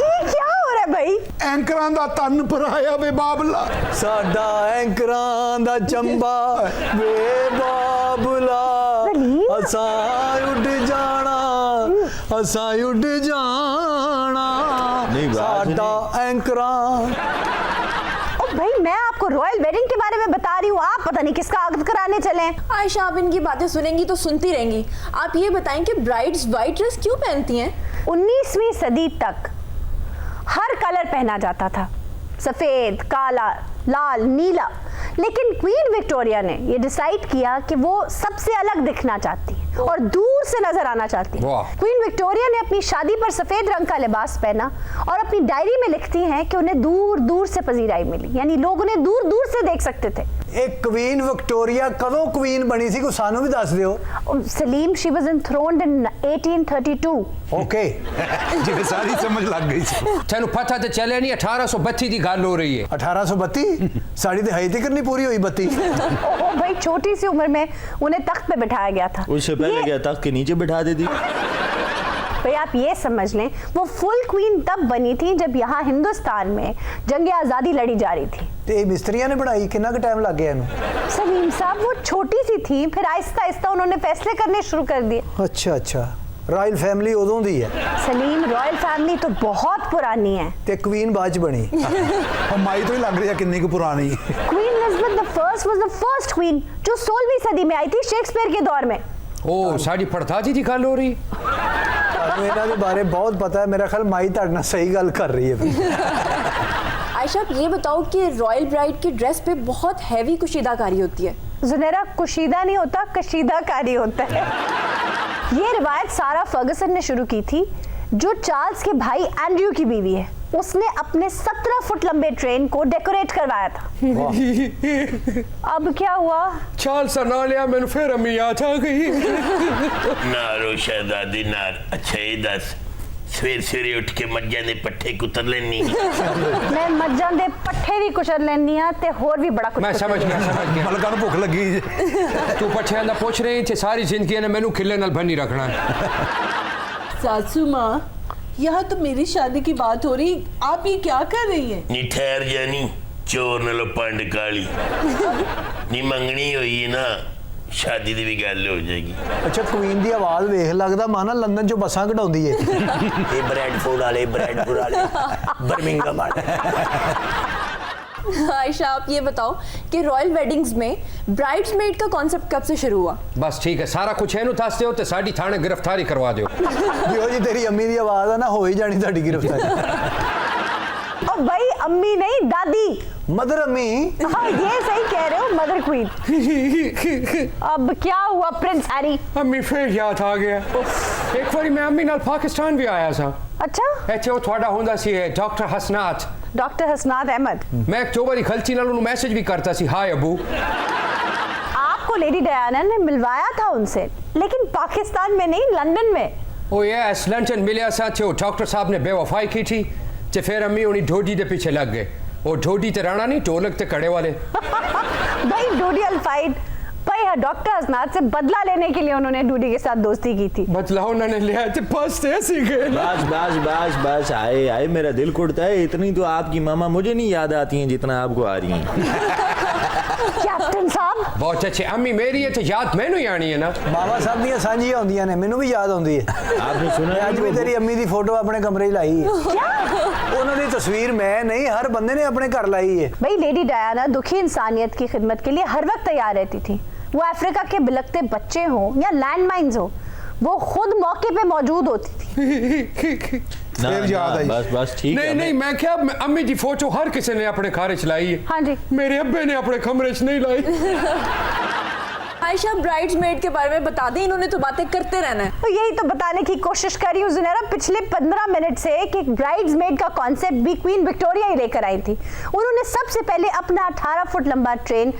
ये क्या हो रहा है भाई? ਐਂਕਰਾਂ ਦਾ ਤਨ ਪਰਾਇਆ ਵੇ ਬਾਬਲਾ। ਸਾਡਾ ਐਂਕਰਾਂ ਦਾ ਚੰਬਾ ਵੇ ਬਾਬਲਾ, सलीम ਅਸਾਂ ਉੱਡ ਜਾਣਾ, ਅਸਾਂ ਉੱਡ ਜਾਣਾ, ਨਹੀਂ, ਬਾਤ ਸਾਡਾ ਐਂਕਰਾਂ। ओ भाई मैं आपको रॉयल वेडिंग के बारे में बता रही हूँ, आप पता नहीं किसका आगत कराने चले हैं। आयशा, आप इनकी बातें सुनेंगी तो सुनती रहेंगी। आप ये बताएं कि ब्राइड्स वाइट ड्रेस क्यों पहनती हैं? 19वीं सदी तक हर कलर पहना जाता था, सफेद, काला, लाल, नीला। लेकिन क्वीन विक्टोरिया ने ये डिसाइड किया कि वो सबसे अलग दिखना चाहती है और दूर से नजर आना चाहती है। वाह। क्वीन विक्टोरिया ने अपनी शादी पर सफेद रंग का लिबास पहना और अपनी डायरी में लिखती हैं कि उन्हें दूर दूर से पजीराई मिली, यानी लोग उन्हें दूर दूर से देख सकते थे। ਇਹ क्वीन विक्टोरिया कदों क्वीन बनी सी, कोई सानू भी दस दियो। Salim, she was enthroned in 1832। Okay, ਜਿਵੇਂ ਸਾਰੀ ਸਮਝ ਲੱਗ ਗਈ ਸੀ। तेन पता तो चले नहीं 1832 की गल हो रही है। 1832 साड़ी दिहाई तक नहीं पूरी हुई बत्ती। ओ भाई, छोटी सी उम्र में उन्हें तख्त पे बिठाया गया था। उससे पहले क्या तख्त के नीचे बिठा देती। भाई आप ये समझ लें, वो फुल क्वीन तब बनी थी जब यहाँ हिंदुस्तान में जंग आज़ादी लड़ी जा रही थी। ਤੇ ਇਹ ਮਿਸਤਰੀਆਂ ਨੇ ਬਣਾਈ, ਕਿੰਨਾ ਕੁ ਟਾਈਮ ਲੱਗ ਗਿਆ ਇਹਨੂੰ? सलीम साहब, वो छोटी सी थी, फिर आहिस्ता आहिस्ता उन्होंने फैसले करने शुरू कर दिए। ਅੱਛਾ ਅੱਛਾ, ਰਾਇਲ ਫੈਮਿਲੀ ਉਦੋਂ ਦੀ ਹੈ सलीम, रॉयल फैमिली तो बहुत पुरानी है। ਤੇ क्वीन ਬਾਅਦ ਚ ਬਣੀ। ਮਾਈ ਤੋਂ ਹੀ ਲੱਗ ਰਹੀ ਹੈ ਕਿੰਨੀ ਕੁ ਪੁਰਾਣੀ। Queen Elizabeth the first was the first queen जो 16वीं सदी में आई थी, शेक्सपियर के दौर में। ओ साड़ी पड़ताजी की गल हो रही। ਤੁਹਾਨੂੰ ਇਹਨਾਂ ਦੇ ਬਾਰੇ ਬਹੁਤ ਪਤਾ ਹੈ, ਮੇਰਾ ਖਿਆਲ ਮਾਈ ਤੁਹਾਡੇ ਨਾਲ ਸਹੀ ਗੱਲ ਕਰ ਰਹੀ ਹੈ। आयशा, आप ये बताओ कि रॉयल ब्राइड की ड्रेस पे बहुत हैवी कुशीदाकारी होती है। जुनैरा, कुशीदा नहीं होता, कशीदाकारी होता है। ये रिवायत सारा फर्गसन ने शुरू की थी, जो चार्ल्स के भाई एंड्रयू की बीवी है। उसने अपने 17 फुट लंबे ट्रेन को डेकोरेट करवाया था। अब क्या हुआ? चाल सा ना लिया, मैंने फिर अम्मी याद आ गई। नारो शहजादी नार। अच्छा ये दस सवेर सवेरे उठ के मज्जां दे पट्ठे कुतर लेनी? मैं मज्जां दे पट्ठे भी कुचल लेनी आ ते होर भी बड़ा कुछ मैं समझ गया समझ गया। ਮਲਕਾਂ ਨੂੰ ਭੁੱਖ ਲੱਗੀ। तू पट्ठे दा पूछ रही थी, सारी जिंदगी ने मैनू खिले नाल बनी रखना है। सासू माँ, यहाँ तो मेरी शादी की बात हो रही, आप ये क्या कर रही हैं? नी ठहर जानी, चोर नालों पंड काली। नी मंगनी होई है ना, शादी दी भी गल हो जाएगी। ਅੱਛਾ, क्वीन ਦੀ ਆਵਾਜ਼ ਵੇਖ ਲੱਗਦਾ ਮਾਨਾ ਲੰਡਨ ਚੋਂ ਬੱਸਾਂ ਕਢਾਉਂਦੀ ਏ। ਇਹ ਬ੍ਰੈਡਫੋਰਡ ਵਾਲੇ ਬਰਮਿੰਗਮ ਵਾਲੇ। आयशा, आप ये बताओ कि रॉयल वेडिंग्स में ब्राइड्समेड का कॉन्सेप्ट कब से शुरू हुआ? बस ठीक है, सारा कुछ है दस दो तो साड़ी थाने गिरफ्तारी करवा दो। ਜਿਹੋ ਜੀ ਤੇਰੀ ਅੰਮੀ ਦੀ ਆਵਾਜ਼ ਆ ਨਾ, ਹੋ ਹੀ ਜਾਣੀ ਤੁਹਾਡੀ ਗ੍ਰਿਫਤਾਰੀ। और भाई अम्मी नहीं, दादी। ਮਦਰ ਅੰਮੀ। हाँ, ये सही कह रहे हो, मदर क्वीन। अब क्या हुआ प्रिंस हैरी? अम्मी फिर याद आ गया। एक बारी मैं अम्मी नाल पाकिस्तान भी आया था। अच्छा, ਇੱਥੇ ਉਹ ਤੁਹਾਡਾ ਹੁੰਦਾ ਸੀ डॉक्टर हसनात। डॉक्टर हसनात अहमद। मैं एक दो बारी गलती नाल उन्हें मैसेज भी करता सी, हाय अबू। आपको लेडी डायना ने मिलवाया था उनसे, लेकिन पाकिस्तान में नहीं, लंदन में। ओ लंदन मिलिया सा, डॉक्टर साहब ने बेवफाई की थी, तो फिर अम्मी उन्हीं ढोडी के पीछे लग गए। वो ढोडी ते राणा नहीं, ढोलक ते कड़े वाले। भाई डूडी अल्फाइड भाई डॉक्टर असनाद से बदला लेने के लिए उन्होंने डूडी के साथ दोस्ती की थी। बदला उन्होंने लिया थे, बस ऐसे गए। बस बस बस बस आए आए, मेरा दिल कुड़ता है। इतनी तो आपकी मामा मुझे नहीं याद आती हैं जितना आपको आ रही हैं। कैप्टन साहब बहुत अच्छे। अम्मी मेरी है तो याद मैनू ही आनी है ना। बाबा साहब ਦੀਆਂ ਸਾਂਝੀਆਂ ਹੁੰਦੀਆਂ ਨੇ, ਮੈਨੂੰ ਵੀ ਯਾਦ ਆਉਂਦੀ ਹੈ। आपने सुना ਅੱਜ ਵੀ ਤੇਰੀ ਅੰਮੀ ਦੀ ਫੋਟੋ ਆਪਣੇ ਕਮਰੇ 'ਚ ਲਾਈ ਹੈ। ਉਹਨਾਂ ਦੀ ਤਸਵੀਰ मैं नहीं, हर बंदे ने अपने घर लाई है। भाई लेडी डायना दुखी इंसानियत की खिदमत के लिए हर वक्त तैयार रहती थी। वो अफ्रीका के बिलखते बच्चे हों या लैंडमाइंस हो, वो खुद मौके पे मौजूद होती थी। ना, फिर याद ना, आई। बस बस ठीक है। नहीं मैं क्या, अम्मी की फोटो हर किसी ने अपने घर च लाई है। हाँ जी। मेरे अब्बे ने अपने कमरे च नहीं लाई। आयशा ब्राइड्समेड के बारे में बता दें, इन्होंने तो बातें करते रहना है। तो यही तो बताने की कोशिश कर रही हूँ जुनैरा पिछले 15 मिनट से कि ब्राइड्समेड का कॉन्सेप्ट भी क्वीन विक्टोरिया ही लेकर आई थी। उन्होंने सबसे पहले अपना 18 फुट लंबा ट्रेन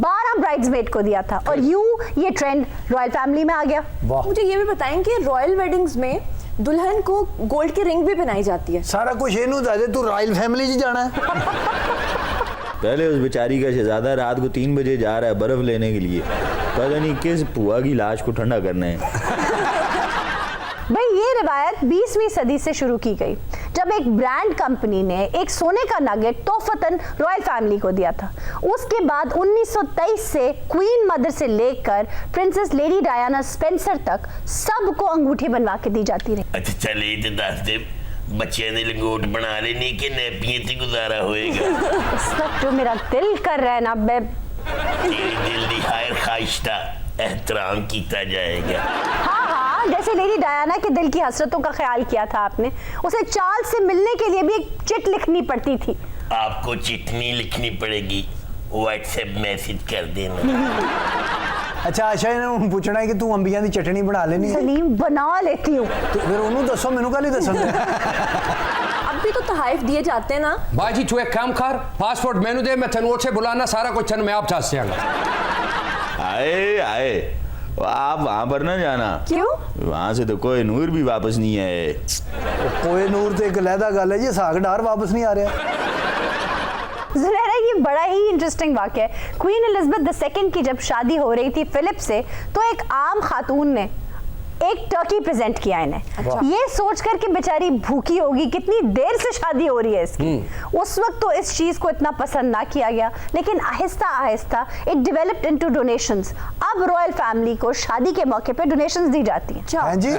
12 ब्राइड्समेड को दिया था और यूं ये ट्रेंड रॉयल फैमिली में आ गया। मुझे ये भी बताएं कि रॉयल वेडिंग्स में दुल्हन को गोल्ड की रिंग भी पहनाई जाती है। सारा कुछ इनू दे दे, तू रॉयल फैमिली 'ਚ जाना है। पहले उस बेचारी का शहजादा रात को 3 बजे जा रहा है बर्फ लेने के लिए, पता नहीं किस पुआ की लाश को ठंडा करना है। भाई ये रिवायत 20वीं सदी से शुरू की गई जब एक ब्रांड कंपनी ने एक सोने का नगेट तोहफतन रॉयल फैमिली को दिया था। उसके बाद 1923 से क्वीन मदर से लेकर प्रिंसेस लेडी डायना स्पेंसर तक सबको अंगूठी बनवा के दी जाती रही। अच्छा चल ये तो दस दे, बच्चे ने लंगोट बना लेनी कि नैपियां से गुजारा होएगा। इस वक्त जो मेरा दिल कर रहा है ना बेब, तेरी दिल दी हायर ख्वाहिश का एहतराम किया जाएगा। हाँ जैसे लेडी डायना के दिल की हसरतों का ख्याल किया था आपने, उसे चार्ल्स से मिलने के लिए भी एक चिट लिखनी पड़ती थी। आपको चिट्ठी लिखनी पड़ेगी, व्हाट्सएप मैसेज कर देना। अच्छा आशा इन्होंने पूछना है कि तू अंबिया की चटनी बना लेनी है। सलीम बना लेती हूँ। तो फिर उन्होंने दसो, मैनू कल ही दसन। अब भी तो तोहफे दिए जाते हैं ना। बाजी तू एक काम कर, पासपोर्ट मैनू दे, मैं तेन से बुलाना सारा कुछ मैं आप चाह सियांगा। आए आए आप वहां पर ना जाना। क्यों? वहां से तो कोई नूर भी वापस नहीं आए। कोई नूर तो एक लहदा गल है जी, साग डार वापस नहीं आ रहा। ज़ुनैरा ये बड़ा ही इंटरेस्टिंग वाक़या है। क्वीन एलिजाबेथ II की जब शादी हो रही थी फिलिप से, तो एक आम खातून ने एक टर्की प्रेजेंट किया इन्हें, ये सोचकर कि बेचारी भूखी होगी, कितनी देर से शादी हो रही है इसकी। उस वक्त तो इस चीज को इतना पसंद ना किया गया, लेकिन Aahista Aahista it developed into donations. अब रॉयल फैमिली को शादी के मौके पे डोनेशंस दी जाती हैं। हां जी।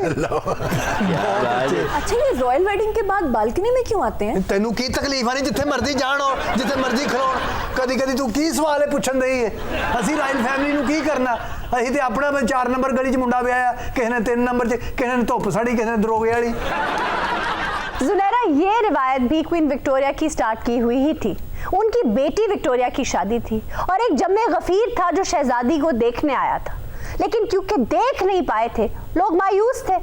अच्छा ये रॉयल वेडिंग के बाद बालकनी में क्यों आते हैं? तेनू की तकलीफ आनी, जिथे मर्जी जान हो, जिथे मर्जी खलोण, कदी कदी तू की सवाल है पूछन दई है। ਅਸੀਂ रॉयल फैमिली ਨੂੰ ਕੀ ਕਰਨਾ? ਅਸੀਂ ਤੇ ਆਪਣਾ 4 ਨੰਬਰ ਗਲੀ 'ਚ ਮੁੰਡਾ ਵਿਆਹਿਆ, ਕਿਸੇ ਨੇ 3 ਨੰਬਰ 'ਚ, ਕਿਸੇ ਨੇ ਧੁੱਪ ਸਾੜੀ, ਕਿਸੇ ਨੇ ਦਰੋਗੇ ਵਾਲੀ। ज़ुनैरा ये रिवायत भी क्वीन विक्टोरिया की स्टार्ट की हुई ही थी। उनकी बेटी विक्टोरिया की शादी थी और एक जम्मे गफीर था जो शहजादी को देखने आया था, लेकिन क्योंकि देख नहीं पाए थे लोग मायूस थे।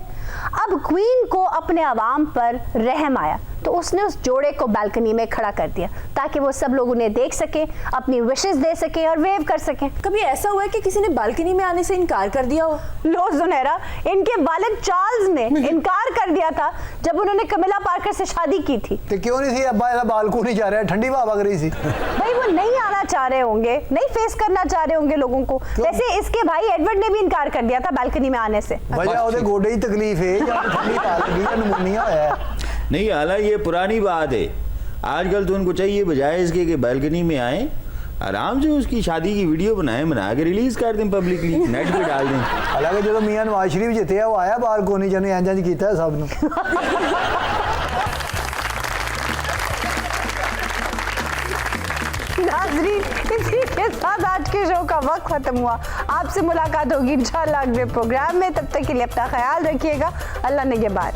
अब क्वीन को अपने अवाम पर रहम आया तो उसने उस जोड़े को बालकनी में खड़ा कर दिया ताकि वो सब लोग उन्हें देख सके, अपनी विशेस दे सके और वेव कर सके। कभी ऐसा हुआ है कि किसी ने बालकनी में आने से इनकार कर दिया हो? लो ज़ुनैरा, इनके वालिद चार्ल्स ने इनकार कर दिया था जब उन्होंने कमिला पार्कर से शादी की थी। तो क्यों नहीं थी? अब्बा इहदा बालकनी जा रहा है, ठंडी हवा वग रही थी। भाई वो नहीं आना चाह रहे होंगे, नहीं फेस करना चाह रहे होंगे लोगों को। वैसे इसके भाई एडवर्ड ने भी इनकार कर दिया था बालकनी में आने से। वजह ਉਹਦੇ गोडे की तकलीफ है या ठंडी हवा लगी या निमोनिया होया है। नहीं हालांकि ये पुरानी बात है, आजकल तो उनको चाहिए बजाय इसके कि बालकनी में आए, आराम से उसकी शादी की वीडियो बनाए, बना के रिलीज कर दें पब्लिकली, नेट पे डाल दें। हालांकि जो मियां नवाज शरीफ जितया वो आया बालकनी च, इंज इंज कीता है सब ने। नाज़रीन, इसी के साथ आज के शो का वक्त खत्म हुआ। आपसे मुलाकात होगी इंशाल्लाह अगले प्रोग्राम में। तब तक के लिए अपना ख्याल रखिएगा। अल्लाह निगहबान।